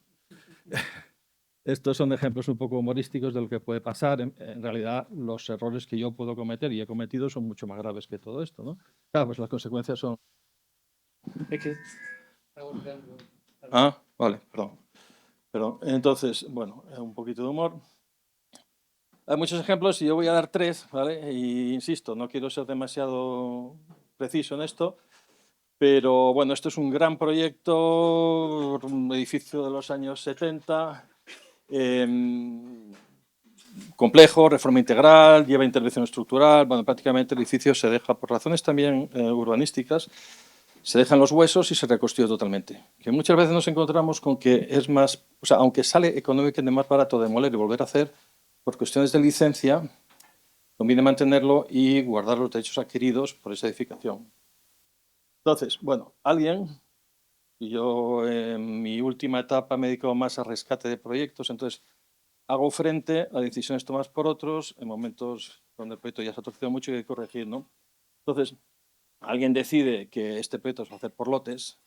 Estos son ejemplos un poco humorísticos de lo que puede pasar. En realidad, los errores que yo puedo cometer y he cometido son mucho más graves que todo esto, ¿no? Claro, pues las consecuencias son... Vale, perdón. Entonces, bueno, un poquito de humor. Hay muchos ejemplos y yo voy a dar tres, ¿vale? Y insisto, no quiero ser demasiado preciso en esto, pero bueno, esto es un gran proyecto, un edificio de los años 70, Complejo, reforma integral, lleva intervención estructural. Bueno, prácticamente el edificio se deja, por razones también urbanísticas, se dejan los huesos y se reconstruye totalmente. Que muchas veces nos encontramos con que es más, o sea, aunque sale económicamente más barato demoler y volver a hacer, por cuestiones de licencia, conviene mantenerlo y guardar los derechos adquiridos por esa edificación. Entonces, bueno, alguien, y yo en mi última etapa me he dedicado más a rescate de proyectos, entonces hago frente a decisiones tomadas por otros en momentos donde el proyecto ya se ha torcido mucho y hay que corregir, ¿no? Entonces, alguien decide que este proyecto se va a hacer por lotes,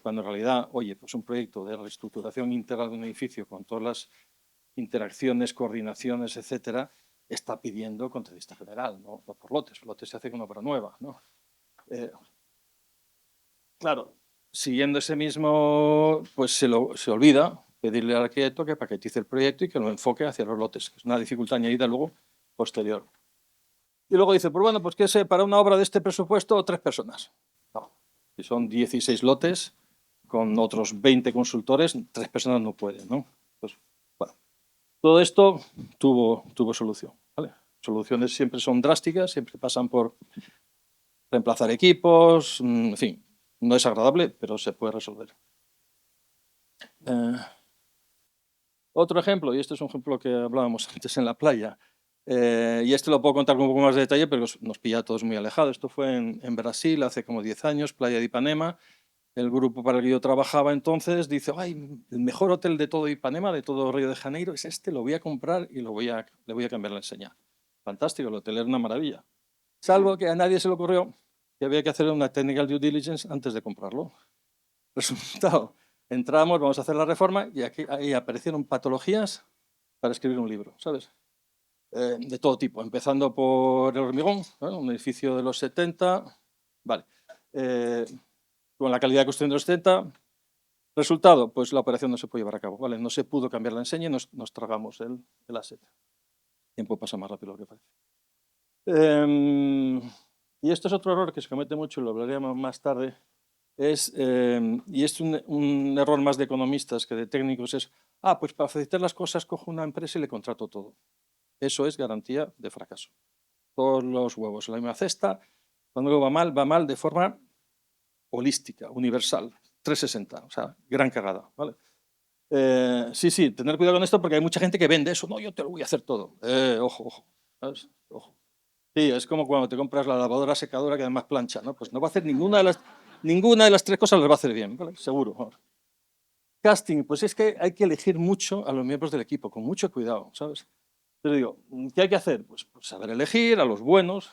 cuando en realidad, oye, pues un proyecto de reestructuración integral de un edificio con todas las interacciones, coordinaciones, etcétera, está pidiendo contratista general, no por lotes. Lotes se hace con una obra nueva, ¿no? Claro, siguiendo ese mismo, pues se olvida pedirle al arquitecto que paquetice el proyecto y que lo enfoque hacia los lotes, que es una dificultad añadida luego posterior. Y luego dice, pues bueno, pues que sé, para una obra de este presupuesto, 3 personas. No, si son 16 lotes con otros 20 consultores, 3 personas no pueden, ¿no? Pues, bueno, todo esto tuvo solución, ¿vale? Soluciones siempre son drásticas, siempre pasan por reemplazar equipos, en fin, no es agradable, pero se puede resolver. Otro ejemplo, y este es un ejemplo que hablábamos antes en la playa, y este lo puedo contar con un poco más de detalle, pero nos pilla a todos muy alejados. Esto fue en Brasil hace como 10 años, Playa de Ipanema. El grupo para el que yo trabajaba entonces dice, ay, el mejor hotel de todo Ipanema, de todo Río de Janeiro, es este, lo voy a comprar y le voy a cambiar la enseña. Fantástico, el hotel era una maravilla. Salvo que a nadie se le ocurrió que había que hacer una technical due diligence antes de comprarlo. Resultado, entramos, vamos a hacer la reforma y ahí aparecieron patologías para escribir un libro, ¿sabes? De todo tipo, empezando por el hormigón, ¿no? Un edificio de los 70, vale, con la calidad de construcción de los 70. Resultado, pues la operación no se puede llevar a cabo, ¿vale? No se pudo cambiar la enseña y nos tragamos el asset. El tiempo pasa más rápido de lo que parece. Y esto es otro error que se comete mucho, y lo hablaríamos más tarde, y es un error más de economistas que de técnicos, es, pues para facilitar las cosas cojo una empresa y le contrato todo. Eso es garantía de fracaso. Todos los huevos en la misma cesta, cuando algo va mal de forma holística, universal, 360, o sea, gran cagada, ¿vale? Sí, tener cuidado con esto porque hay mucha gente que vende eso, no, yo te lo voy a hacer todo. Ojo, ¿sabes? Ojo. Sí, es como cuando te compras la lavadora secadora que además plancha, ¿no? Pues no va a hacer ninguna de las 3 cosas, las va a hacer bien, ¿vale? Seguro. Casting, pues es que hay que elegir mucho a los miembros del equipo, con mucho cuidado, ¿sabes? Entonces digo, ¿qué hay que hacer? Pues saber elegir a los buenos.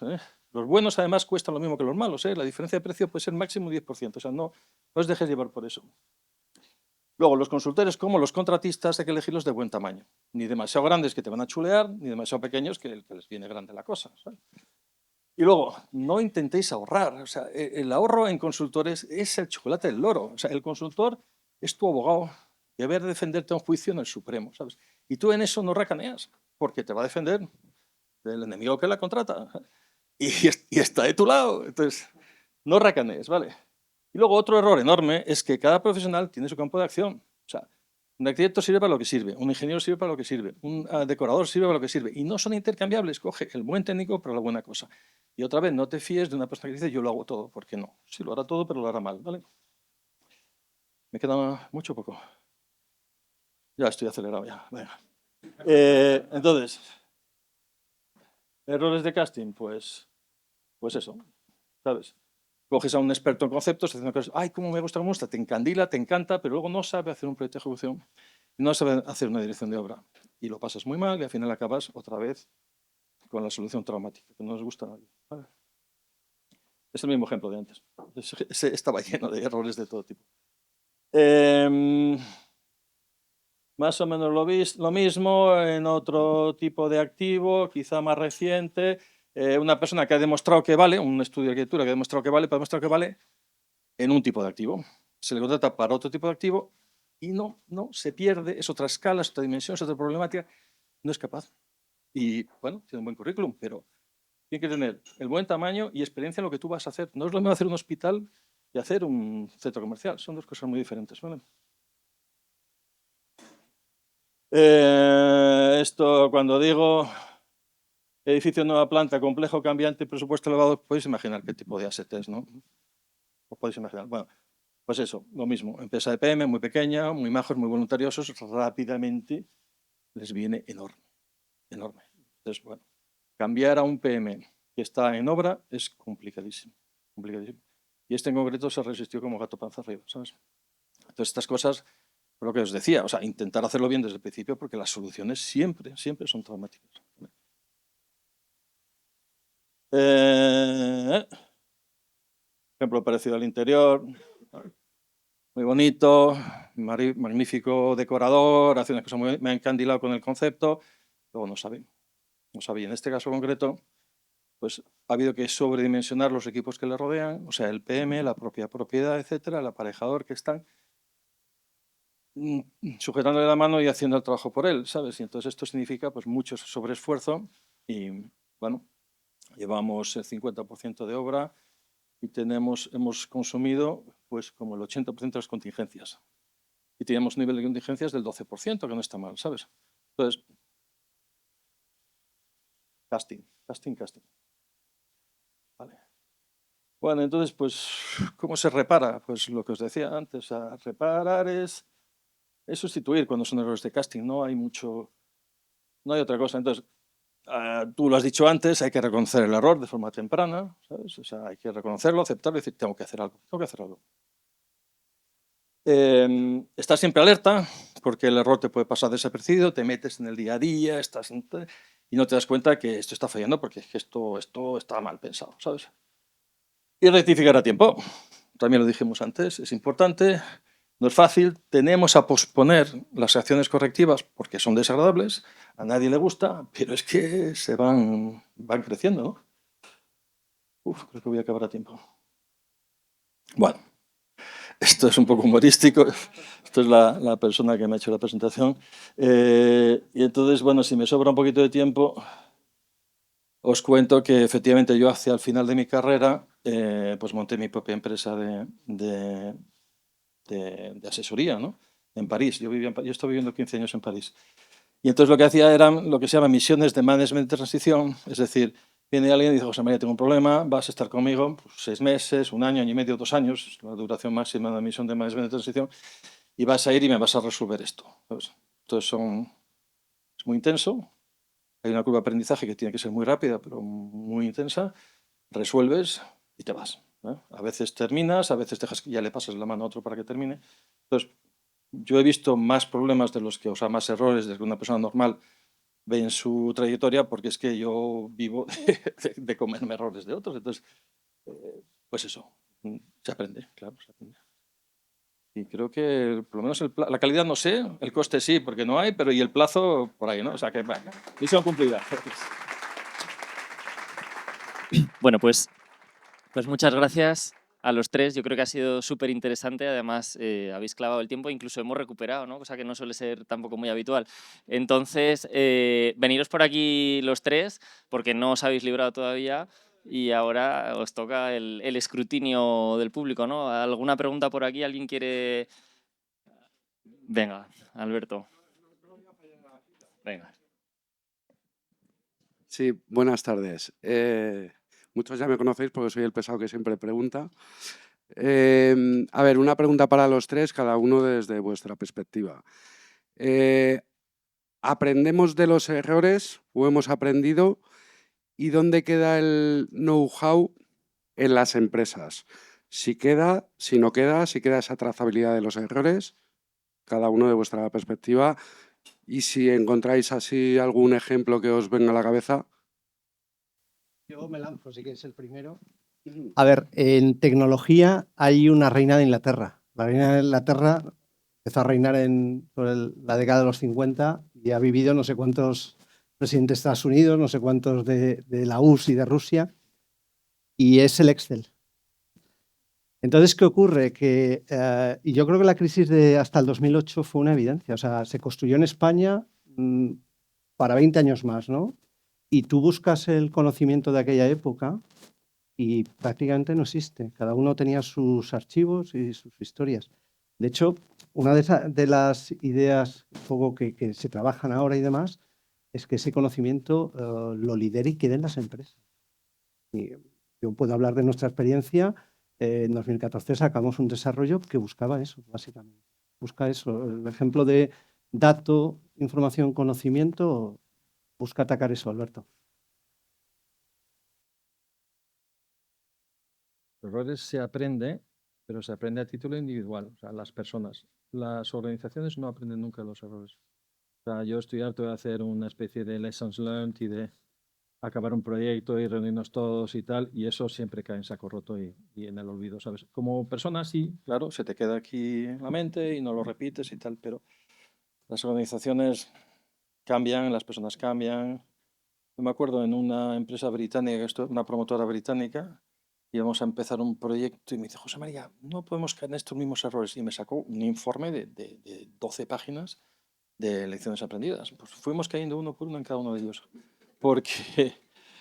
Los buenos además cuestan lo mismo que los malos. La diferencia de precio puede ser máximo 10%, o sea, no os dejes llevar por eso. Luego, los consultores como los contratistas hay que elegirlos de buen tamaño. Ni demasiado grandes que te van a chulear, ni demasiado pequeños que les viene grande la cosa, ¿sabes? Y luego, no intentéis ahorrar. O sea, el ahorro en consultores es el chocolate del loro. O sea, el consultor es tu abogado y haber de defenderte a un juicio en el Supremo, ¿sabes? Y tú en eso no racaneas, porque te va a defender del enemigo que la contrata y está de tu lado. Entonces, no racanees, ¿vale? Y luego otro error enorme es que cada profesional tiene su campo de acción. O sea, un arquitecto sirve para lo que sirve, un ingeniero sirve para lo que sirve, un decorador sirve para lo que sirve. Y no son intercambiables. Coge el buen técnico para la buena cosa. Y otra vez, no te fíes de una persona que dice yo lo hago todo, porque no. Sí, lo hará todo, pero lo hará mal, ¿vale? ¿Me queda mucho o poco? Ya estoy acelerado ya. Venga. Entonces, errores de casting, pues eso, ¿sabes? Coges a un experto en conceptos, haciendo cosas, ay, cómo me gusta, te encandila, te encanta, pero luego no sabe hacer un proyecto de ejecución, no sabe hacer una dirección de obra. Y lo pasas muy mal y al final acabas otra vez con la solución traumática, que no nos gusta a nadie. ¿Vale? Es el mismo ejemplo de antes. Estaba lleno de errores de todo tipo. Más o menos lo mismo en otro tipo de activo, quizá más reciente. Una persona que ha demostrado que vale, un estudio de arquitectura que ha demostrado que vale, puede demostrar que vale en un tipo de activo. Se le contrata para otro tipo de activo y no, se pierde, es otra escala, es otra dimensión, es otra problemática, no es capaz. Y bueno, tiene un buen currículum, pero tiene que tener el buen tamaño y experiencia en lo que tú vas a hacer. No es lo mismo hacer un hospital y hacer un centro comercial, son 2 cosas muy diferentes, ¿vale? Esto, cuando digo edificio nueva planta, complejo, cambiante, presupuesto elevado, podéis imaginar qué tipo de asset es, ¿no? Os podéis imaginar. Bueno, pues eso, lo mismo. Empresa de PM, muy pequeña, muy majos, muy voluntariosos, rápidamente les viene enorme, enorme. Entonces, bueno, cambiar a un PM que está en obra es complicadísimo, complicadísimo. Y este en concreto se resistió como gato panza arriba, ¿sabes? Entonces, estas cosas, por lo que os decía, o sea, intentar hacerlo bien desde el principio porque las soluciones siempre, siempre son traumáticas. Ejemplo parecido al interior, muy bonito, magnífico decorador, hace unas cosas muy, me ha encandilado con el concepto, luego no sabe. No sabía. En este caso concreto, pues ha habido que sobredimensionar los equipos que le rodean, o sea, el PM, la propia propiedad, etcétera, el aparejador que están sujetándole la mano y haciendo el trabajo por él, ¿sabes? Y entonces esto significa pues mucho sobreesfuerzo y, bueno, llevamos el 50% de obra y hemos consumido pues como el 80% de las contingencias. Y teníamos un nivel de contingencias del 12%, que no está mal, ¿sabes? Entonces, casting. Vale. Bueno, entonces, pues, ¿cómo se repara? Pues lo que os decía antes, reparar es sustituir cuando son errores de casting, no hay otra cosa. Entonces, tú lo has dicho antes, hay que reconocer el error de forma temprana, ¿sabes? O sea, hay que reconocerlo, aceptarlo y decir, tengo que hacer algo. Estás siempre alerta, porque el error te puede pasar desapercibido, te metes en el día a día, y no te das cuenta que esto está fallando porque es que esto está mal pensado, ¿sabes? Y rectificar a tiempo. También lo dijimos antes, es importante, no es fácil, tenemos a posponer las acciones correctivas porque son desagradables, a nadie le gusta, pero es que se van creciendo, ¿no? Creo que voy a acabar a tiempo. Bueno, esto es un poco humorístico, esto es la persona que me ha hecho la presentación. Y entonces, bueno, si me sobra un poquito de tiempo, os cuento que efectivamente yo hacia el final de mi carrera pues monté mi propia empresa de asesoría, ¿no? En París. Yo estoy viviendo 15 años en París. Y entonces lo que hacía eran lo que se llama misiones de management de transición, es decir, viene alguien y dice, José María, tengo un problema, vas a estar conmigo pues, 6 meses, 1 año, año y medio, 2 años, la duración máxima de la misión de management de transición, y vas a ir y me vas a resolver esto. ¿Sabes? Entonces es muy intenso, hay una curva de aprendizaje que tiene que ser muy rápida, pero muy intensa, resuelves y te vas. A veces terminas, a veces dejas que ya le pasas la mano a otro para que termine. Entonces, yo he visto más problemas de los que, o sea, más errores de que una persona normal ve en su trayectoria, porque es que yo vivo de comerme errores de otros. Entonces, pues eso, se aprende, claro, se aprende. Y creo que por lo menos la calidad no sé, el coste sí, porque no hay, pero y el plazo por ahí, ¿no? O sea que, bueno, misión cumplida. Bueno, pues muchas gracias a los tres. Yo creo que ha sido súper interesante. Además, habéis clavado el tiempo, incluso hemos recuperado, ¿no? Cosa que no suele ser tampoco muy habitual. Entonces, veniros por aquí los tres, porque no os habéis librado todavía y ahora os toca el escrutinio del público, ¿no? ¿Alguna pregunta por aquí? ¿Alguien quiere...? Venga, Alberto. Venga. Sí, buenas tardes. Muchos ya me conocéis porque soy el pesado que siempre pregunta. A ver, una pregunta para los tres, cada uno desde vuestra perspectiva. ¿Aprendemos de los errores o hemos aprendido? ¿Y dónde queda el know-how en las empresas? Si queda, si no queda, si queda esa trazabilidad de los errores, cada uno de vuestra perspectiva. Y si encontráis así algún ejemplo que os venga a la cabeza. Yo me lanzo, si quieres el primero. A ver, en tecnología hay una reina de Inglaterra. La reina de Inglaterra empezó a reinar por la década de los 50 y ha vivido no sé cuántos presidentes de Estados Unidos, no sé cuántos de la URSS y de Rusia, y es el Excel. Entonces, ¿qué ocurre? Y yo creo que la crisis de hasta el 2008 fue una evidencia. O sea, se construyó en España para 20 años más, ¿no? Y tú buscas el conocimiento de aquella época y prácticamente no existe. Cada uno tenía sus archivos y sus historias. De hecho, una de las ideas un poco que se trabajan ahora y demás es que ese conocimiento lo lidere y quede en las empresas. Y yo puedo hablar de nuestra experiencia. En 2014 sacamos un desarrollo que buscaba eso, básicamente. Busca eso. El ejemplo de dato, información, conocimiento, busca atacar eso, Alberto. Errores se aprende, pero se aprende a título individual, o sea, las personas. Las organizaciones no aprenden nunca los errores. O sea, yo estoy harto de hacer una especie de lessons learned y de acabar un proyecto y reunirnos todos y tal, y eso siempre cae en saco roto y en el olvido, ¿sabes? Como persona sí, claro, se te queda aquí en la mente y no lo repites y tal, pero las organizaciones cambian, las personas cambian. Yo me acuerdo en una empresa británica, una promotora británica, íbamos a empezar un proyecto y me dice, José María, no podemos caer en estos mismos errores. Y me sacó un informe de 12 páginas de lecciones aprendidas. Pues fuimos cayendo uno por uno en cada uno de ellos. Porque,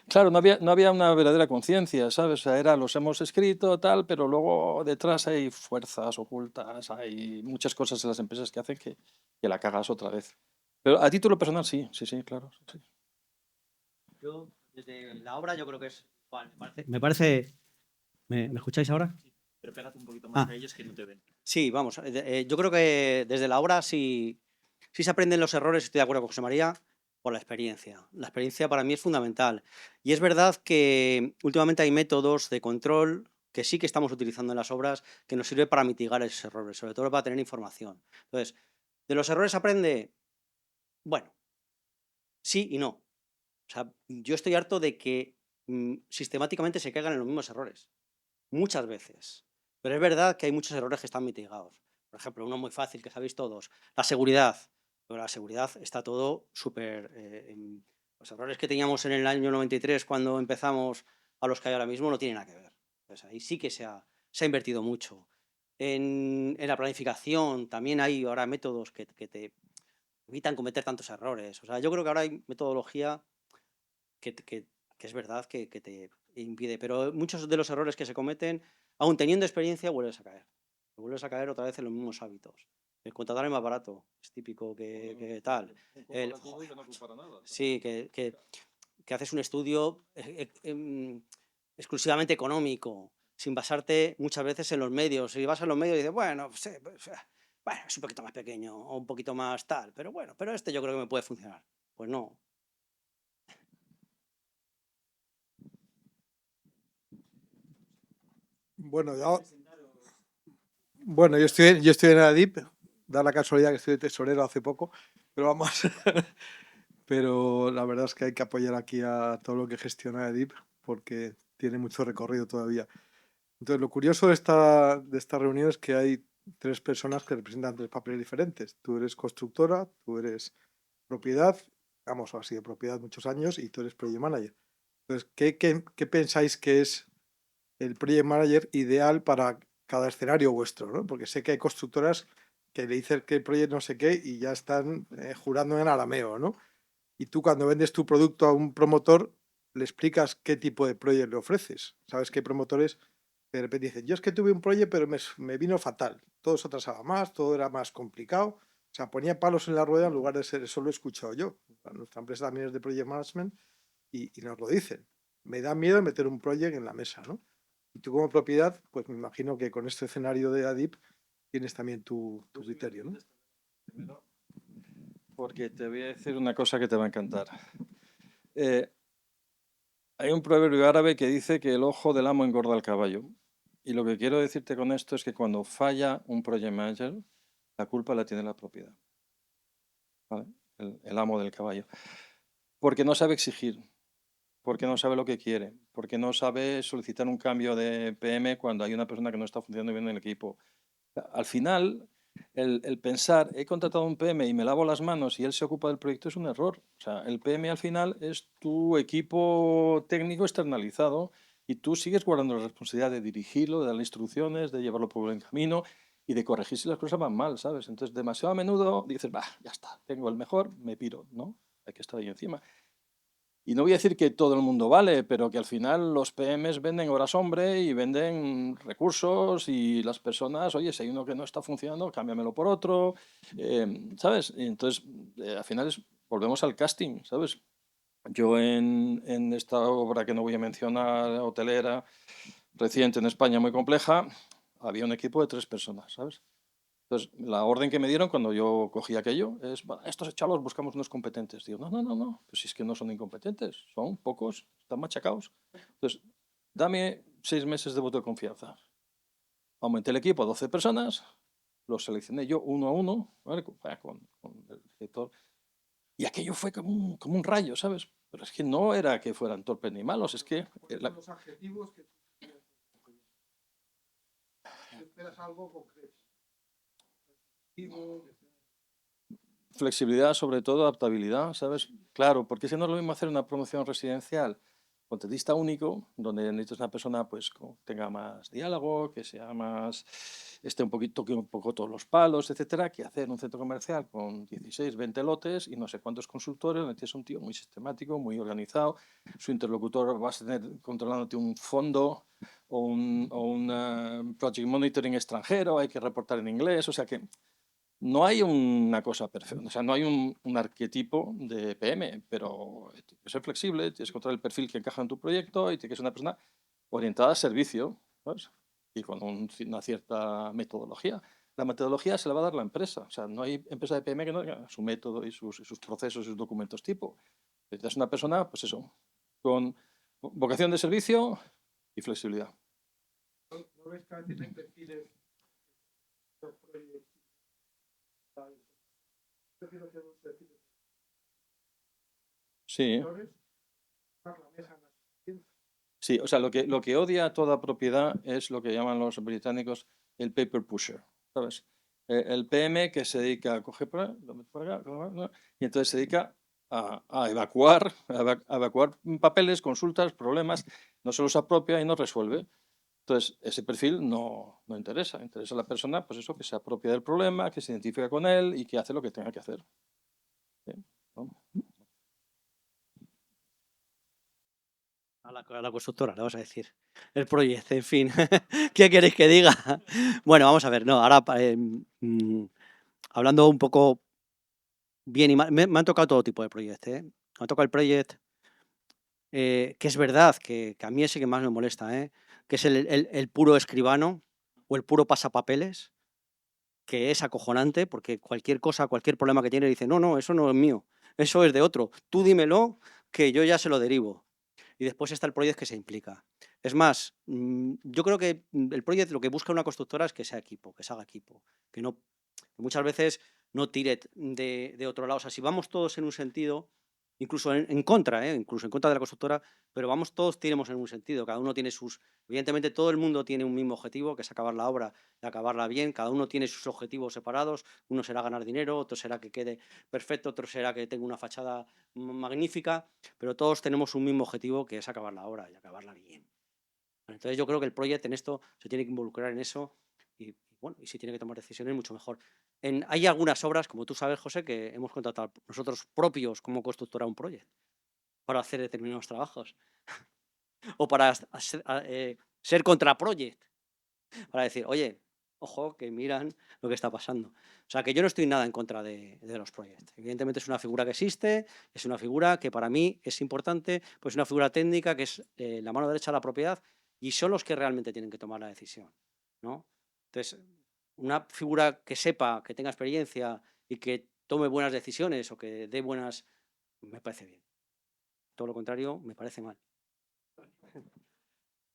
claro, no había una verdadera conciencia, ¿sabes? O sea, era, los hemos escrito, tal, pero luego detrás hay fuerzas ocultas, hay muchas cosas en las empresas que hacen que la cagas otra vez. Pero a título personal sí, claro. Sí. Yo, desde la obra, yo creo que es... Me parece... ¿Me escucháis ahora? Pero pégate un poquito más Ah. a ellos que no te ven. Sí, vamos. Yo creo que desde la obra sí se aprenden los errores, estoy de acuerdo con José María, por la experiencia. La experiencia para mí es fundamental. Y es verdad que últimamente hay métodos de control que sí que estamos utilizando en las obras que nos sirve para mitigar esos errores, sobre todo para tener información. Entonces, ¿de los errores aprende? Bueno, sí y no. O sea, yo estoy harto de que sistemáticamente se caigan en los mismos errores. Muchas veces. Pero es verdad que hay muchos errores que están mitigados. Por ejemplo, uno muy fácil que sabéis todos, la seguridad. Pero la seguridad está todo súper... los errores que teníamos en el año 93 cuando empezamos a los que hay ahora mismo no tienen nada que ver. Pues ahí sí que se ha invertido mucho. En la planificación también hay ahora métodos que te evitan cometer tantos errores. O sea, yo creo que ahora hay metodología que es verdad que te impide. Pero muchos de los errores que se cometen, aún teniendo experiencia, vuelves a caer. Vuelves a caer otra vez en los mismos hábitos. El contratar es más barato, es típico que tal. Sí, que haces un estudio exclusivamente económico, sin basarte muchas veces en los medios. Si vas a los medios y dices, bueno, bueno, es un poquito más pequeño o un poquito más tal, pero bueno, pero este yo creo que me puede funcionar. Pues no. Bueno, yo estoy en ADIP, da la casualidad que estoy de tesorero hace poco, pero vamos, pero la verdad es que hay que apoyar aquí a todo lo que gestiona ADIP porque tiene mucho recorrido todavía. Entonces, lo curioso de esta reunión es que hay 3 personas que representan 3 papeles diferentes. Tú eres constructora, tú eres propiedad, vamos, has sido propiedad muchos años y tú eres project manager. Entonces, ¿qué pensáis que es el project manager ideal para cada escenario vuestro, ¿no? Porque sé que hay constructoras que le dicen que el proyecto no sé qué y ya están jurando en arameo, ¿no? Y tú cuando vendes tu producto a un promotor le explicas qué tipo de proyecto le ofreces. Sabes que hay promotores que de repente dicen, yo es que tuve un proyecto pero me vino fatal, todo se atrasaba más, todo era más complicado, o sea, ponía palos en la rueda en lugar de ser, eso lo he escuchado yo. Nuestra empresa también es de project management y nos lo dicen. Me da miedo meter un proyecto en la mesa, ¿no? Y tú como propiedad, pues me imagino que con este escenario de ADIP tienes también tu criterio, ¿no? Porque te voy a decir una cosa que te va a encantar. Hay un proverbio árabe que dice que el ojo del amo engorda al caballo. Y lo que quiero decirte con esto es que cuando falla un project manager, la culpa la tiene la propiedad, ¿vale? El amo del caballo. Porque no sabe exigir, porque no sabe lo que quiere, porque no sabe solicitar un cambio de PM cuando hay una persona que no está funcionando bien en el equipo. Al final, el pensar, he contratado a un PM y me lavo las manos y él se ocupa del proyecto es un error. O sea, el PM al final es tu equipo técnico externalizado y tú sigues guardando la responsabilidad de dirigirlo, de darle instrucciones, de llevarlo por buen camino y de corregir si las cosas van mal, ¿sabes? Entonces, demasiado a menudo dices, bah, ya está, tengo el mejor, me piro, ¿no? Hay que estar ahí encima. Y no voy a decir que todo el mundo vale, pero que al final los PMs venden horas hombre y venden recursos y las personas, oye, si hay uno que no está funcionando, cámbiamelo por otro, ¿sabes? Y entonces, al final volvemos al casting, ¿sabes? Yo en esta obra que no voy a mencionar, hotelera, reciente en España, muy compleja, había un equipo de 3 personas, ¿sabes? Entonces, la orden que me dieron cuando yo cogí aquello es, "Bueno, estos chavos buscamos unos competentes". Digo, no, pues si es que no son incompetentes, son pocos, están machacados. Entonces, dame 6 meses de voto de confianza. Aumenté el equipo a 12 personas, los seleccioné yo uno a uno, ¿vale? Con el director, y aquello fue como un rayo, ¿sabes? Pero es que no era que fueran torpes ni malos, es que... Los adjetivos que tú esperas algo concreto. Flexibilidad, sobre todo, adaptabilidad, ¿sabes? Claro, porque si no es lo mismo hacer una promoción residencial con dentista único, donde necesitas una persona pues tenga más diálogo, que sea más, esté un poquito, toque un poco todos los palos, etcétera, que hacer un centro comercial con 16, 20 lotes y no sé cuántos consultores, donde tienes un tío muy sistemático, muy organizado, su interlocutor vas a tener controlándote un fondo o un project monitoring extranjero, hay que reportar en inglés, o sea que no hay una cosa perfecta, o sea, no hay un arquetipo de PM, pero tienes que ser flexible, tienes que encontrar el perfil que encaja en tu proyecto y tiene que ser una persona orientada a servicio, ¿sabes? Y con una cierta metodología. La metodología se la va a dar la empresa, o sea, no hay empresa de PM que no tenga su método y sus procesos y sus documentos tipo. Necesitas una persona, pues eso, con vocación de servicio y flexibilidad. ¿No ves que a veces hay perfiles los proyectos? Prefiero que los perfiles Sí. menores, más la mesa en las Sí, o sea, lo que odia toda propiedad es lo que llaman los británicos el paper pusher, ¿sabes? El PM que se dedica a coger por ahí, lo mete por acá, y entonces se dedica a evacuar, a evacuar papeles, consultas, problemas, no se los apropia y no resuelve. Entonces, ese perfil no interesa. Interesa a la persona, pues eso, que se apropia del problema, que se identifica con él y que hace lo que tenga que hacer. ¿Sí? ¿No? A la constructora, le vas a decir. El proyecto, en fin. ¿Qué queréis que diga? Bueno, vamos a ver, no, ahora hablando un poco bien y mal, me han tocado todo tipo de proyectos, ¿eh? Me ha tocado el proyecto, que es verdad que a mí es el que más me molesta, ¿eh? Que es el puro escribano o el puro pasapapeles, que es acojonante porque cualquier cosa, cualquier problema que tiene, dice, no, eso no es mío, eso es de otro, tú dímelo que yo ya se lo derivo. Y después está el proyecto que se implica. Es más, yo creo que el proyecto lo que busca una constructora es que sea equipo, que se haga equipo, que muchas veces no tire de otro lado. O sea, si vamos todos en un sentido, incluso en contra, incluso en contra de la constructora, pero vamos todos tiremos en un sentido, cada uno tiene sus... Evidentemente todo el mundo tiene un mismo objetivo, que es acabar la obra y acabarla bien, cada uno tiene sus objetivos separados, uno será ganar dinero, otro será que quede perfecto, otro será que tenga una fachada magnífica, pero todos tenemos un mismo objetivo, que es acabar la obra y acabarla bien. Entonces yo creo que el proyecto en esto se tiene que involucrar en eso y bueno, y si tiene que tomar decisiones, mucho mejor. Hay algunas obras, como tú sabes, José, que hemos contratado nosotros propios como constructora un proyecto para hacer determinados trabajos o para ser contraproject, para decir, oye, ojo, que miran lo que está pasando. O sea, que yo no estoy nada en contra de los proyectos. Evidentemente es una figura que existe, es una figura que para mí es importante, pues una figura técnica que es la mano derecha de la propiedad y son los que realmente tienen que tomar la decisión, ¿no? Entonces, una figura que sepa, que tenga experiencia y que tome buenas decisiones o que dé buenas, me parece bien. Todo lo contrario, me parece mal.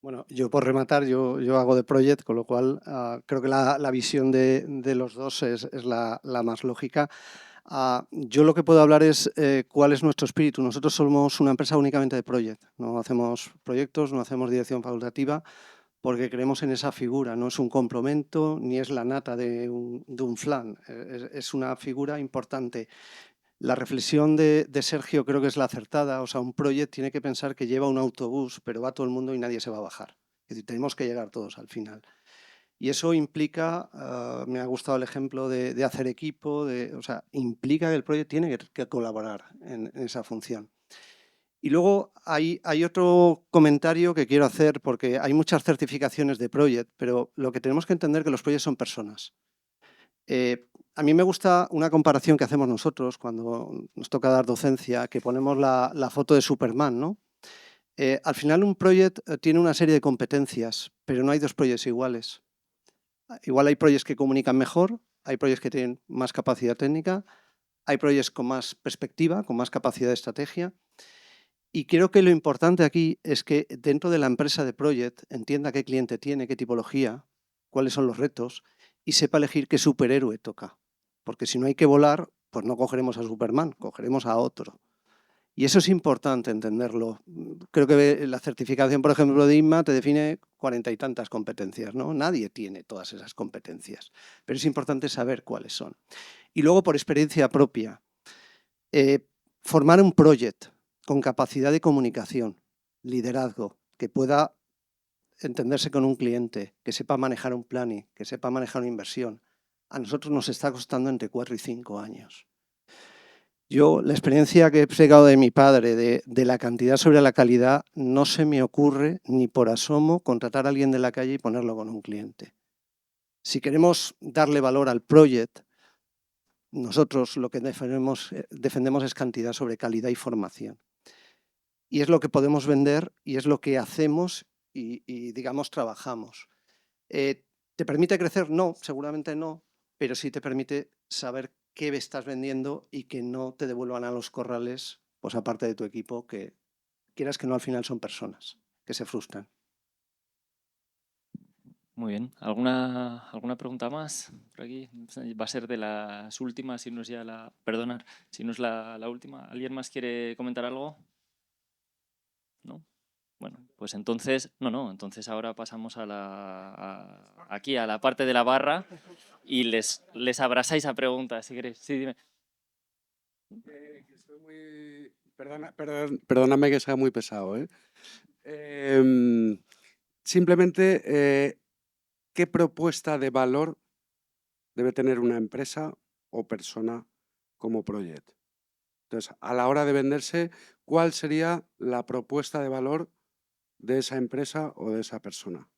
Bueno, yo por rematar, yo hago de project, con lo cual creo que la visión de los dos es la más lógica. Yo lo que puedo hablar es cuál es nuestro espíritu. Nosotros somos una empresa únicamente de project, no hacemos proyectos, no hacemos dirección facultativa, porque creemos en esa figura, no es un complemento ni es la nata de un flan, es una figura importante. La reflexión de Sergio creo que es la acertada, o sea, un proyecto tiene que pensar que lleva un autobús, pero va todo el mundo y nadie se va a bajar. Es decir, tenemos que llegar todos al final. Y eso implica, me ha gustado el ejemplo de hacer equipo, o sea, implica que el proyecto tiene que colaborar en esa función. Y luego hay otro comentario que quiero hacer, porque hay muchas certificaciones de Project, pero lo que tenemos que entender es que los Projects son personas. A mí me gusta una comparación que hacemos nosotros cuando nos toca dar docencia, que ponemos la foto de Superman, ¿no? Al final un Project tiene una serie de competencias, pero no hay dos Projects iguales. Igual hay Projects que comunican mejor, hay Projects que tienen más capacidad técnica, hay Projects con más perspectiva, con más capacidad de estrategia. Y creo que lo importante aquí es que dentro de la empresa de Project entienda qué cliente tiene, qué tipología, cuáles son los retos y sepa elegir qué superhéroe toca. Porque si no hay que volar, pues no cogeremos a Superman, cogeremos a otro. Y eso es importante entenderlo. Creo que la certificación, por ejemplo, de INMA te define 40 y tantas competencias, ¿no? Nadie tiene todas esas competencias, pero es importante saber cuáles son. Y luego, por experiencia propia, formar un project con capacidad de comunicación, liderazgo, que pueda entenderse con un cliente, que sepa manejar un planning, que sepa manejar una inversión, a nosotros nos está costando entre 4 y 5 años. Yo, la experiencia que he pegado de mi padre, de la cantidad sobre la calidad, no se me ocurre ni por asomo contratar a alguien de la calle y ponerlo con un cliente. Si queremos darle valor al project, nosotros lo que defendemos es cantidad sobre calidad y formación. Y es lo que podemos vender y es lo que hacemos y digamos, trabajamos. ¿Te permite crecer? No, seguramente no, pero sí te permite saber qué estás vendiendo y que no te devuelvan a los corrales, pues aparte de tu equipo, que quieras que no, al final son personas que se frustran. Muy bien. ¿Alguna pregunta más por aquí? Va a ser de las últimas, si no es ya la... Perdonad, si no es la última. ¿Alguien más quiere comentar algo? ¿No? Bueno, pues entonces... No, entonces ahora pasamos aquí a la parte de la barra y les abrazáis a preguntas, si queréis. Sí, dime. Perdóname que sea muy pesado, ¿eh? Simplemente, ¿qué propuesta de valor debe tener una empresa o persona como Project? Entonces, a la hora de venderse, ¿cuál sería la propuesta de valor de esa empresa o de esa persona?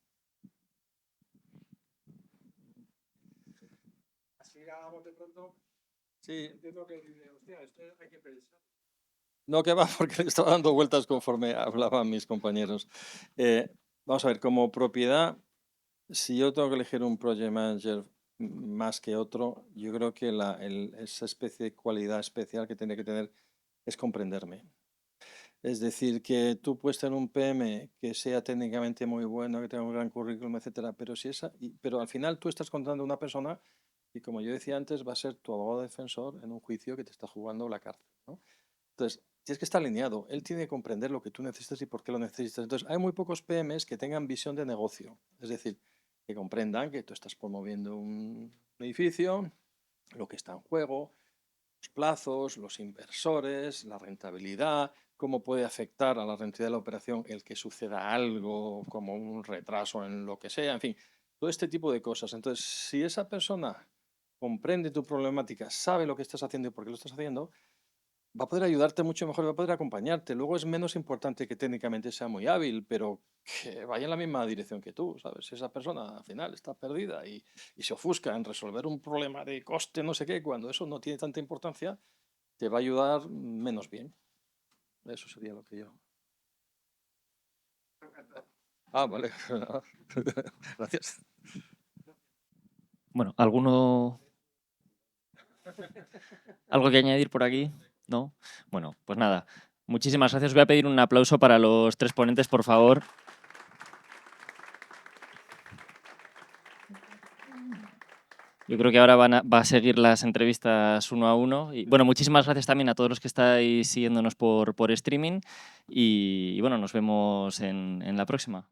Así hagamos de pronto. Sí. Entiendo que hostia, esto hay que pensar. No, que va, porque le estaba dando vueltas conforme hablaban mis compañeros. Vamos a ver, como propiedad, si yo tengo que elegir un project manager más que otro, yo creo que esa especie de cualidad especial que tiene que tener es comprenderme. Es decir, que tú puedes tener un PM que sea técnicamente muy bueno, que tenga un gran currículum, etcétera, pero al final tú estás contando a una persona y, como yo decía antes, va a ser tu abogado defensor en un juicio que te está jugando la cárcel, ¿no? Entonces, tienes que estar alineado. Él tiene que comprender lo que tú necesitas y por qué lo necesitas. Entonces, hay muy pocos PMs que tengan visión de negocio. Es decir, que comprendan que tú estás promoviendo un edificio, lo que está en juego, los plazos, los inversores, la rentabilidad, cómo puede afectar a la rentabilidad de la operación el que suceda algo como un retraso en lo que sea, en fin, todo este tipo de cosas. Entonces, si esa persona comprende tu problemática, sabe lo que estás haciendo y por qué lo estás haciendo, va a poder ayudarte mucho mejor, va a poder acompañarte. Luego es menos importante que técnicamente sea muy hábil, pero que vaya en la misma dirección que tú, ¿sabes? Si esa persona al final está perdida y se ofusca en resolver un problema de coste, no sé qué, cuando eso no tiene tanta importancia, te va a ayudar menos bien. Eso sería lo que yo... Ah, vale. Gracias. Bueno, ¿algo que añadir por aquí? ¿No? Bueno, pues nada. Muchísimas gracias. Voy a pedir un aplauso para los tres ponentes, por favor. Yo creo que ahora va a seguir las entrevistas uno a uno. Y bueno, muchísimas gracias también a todos los que estáis siguiéndonos por streaming. Y bueno, nos vemos en la próxima.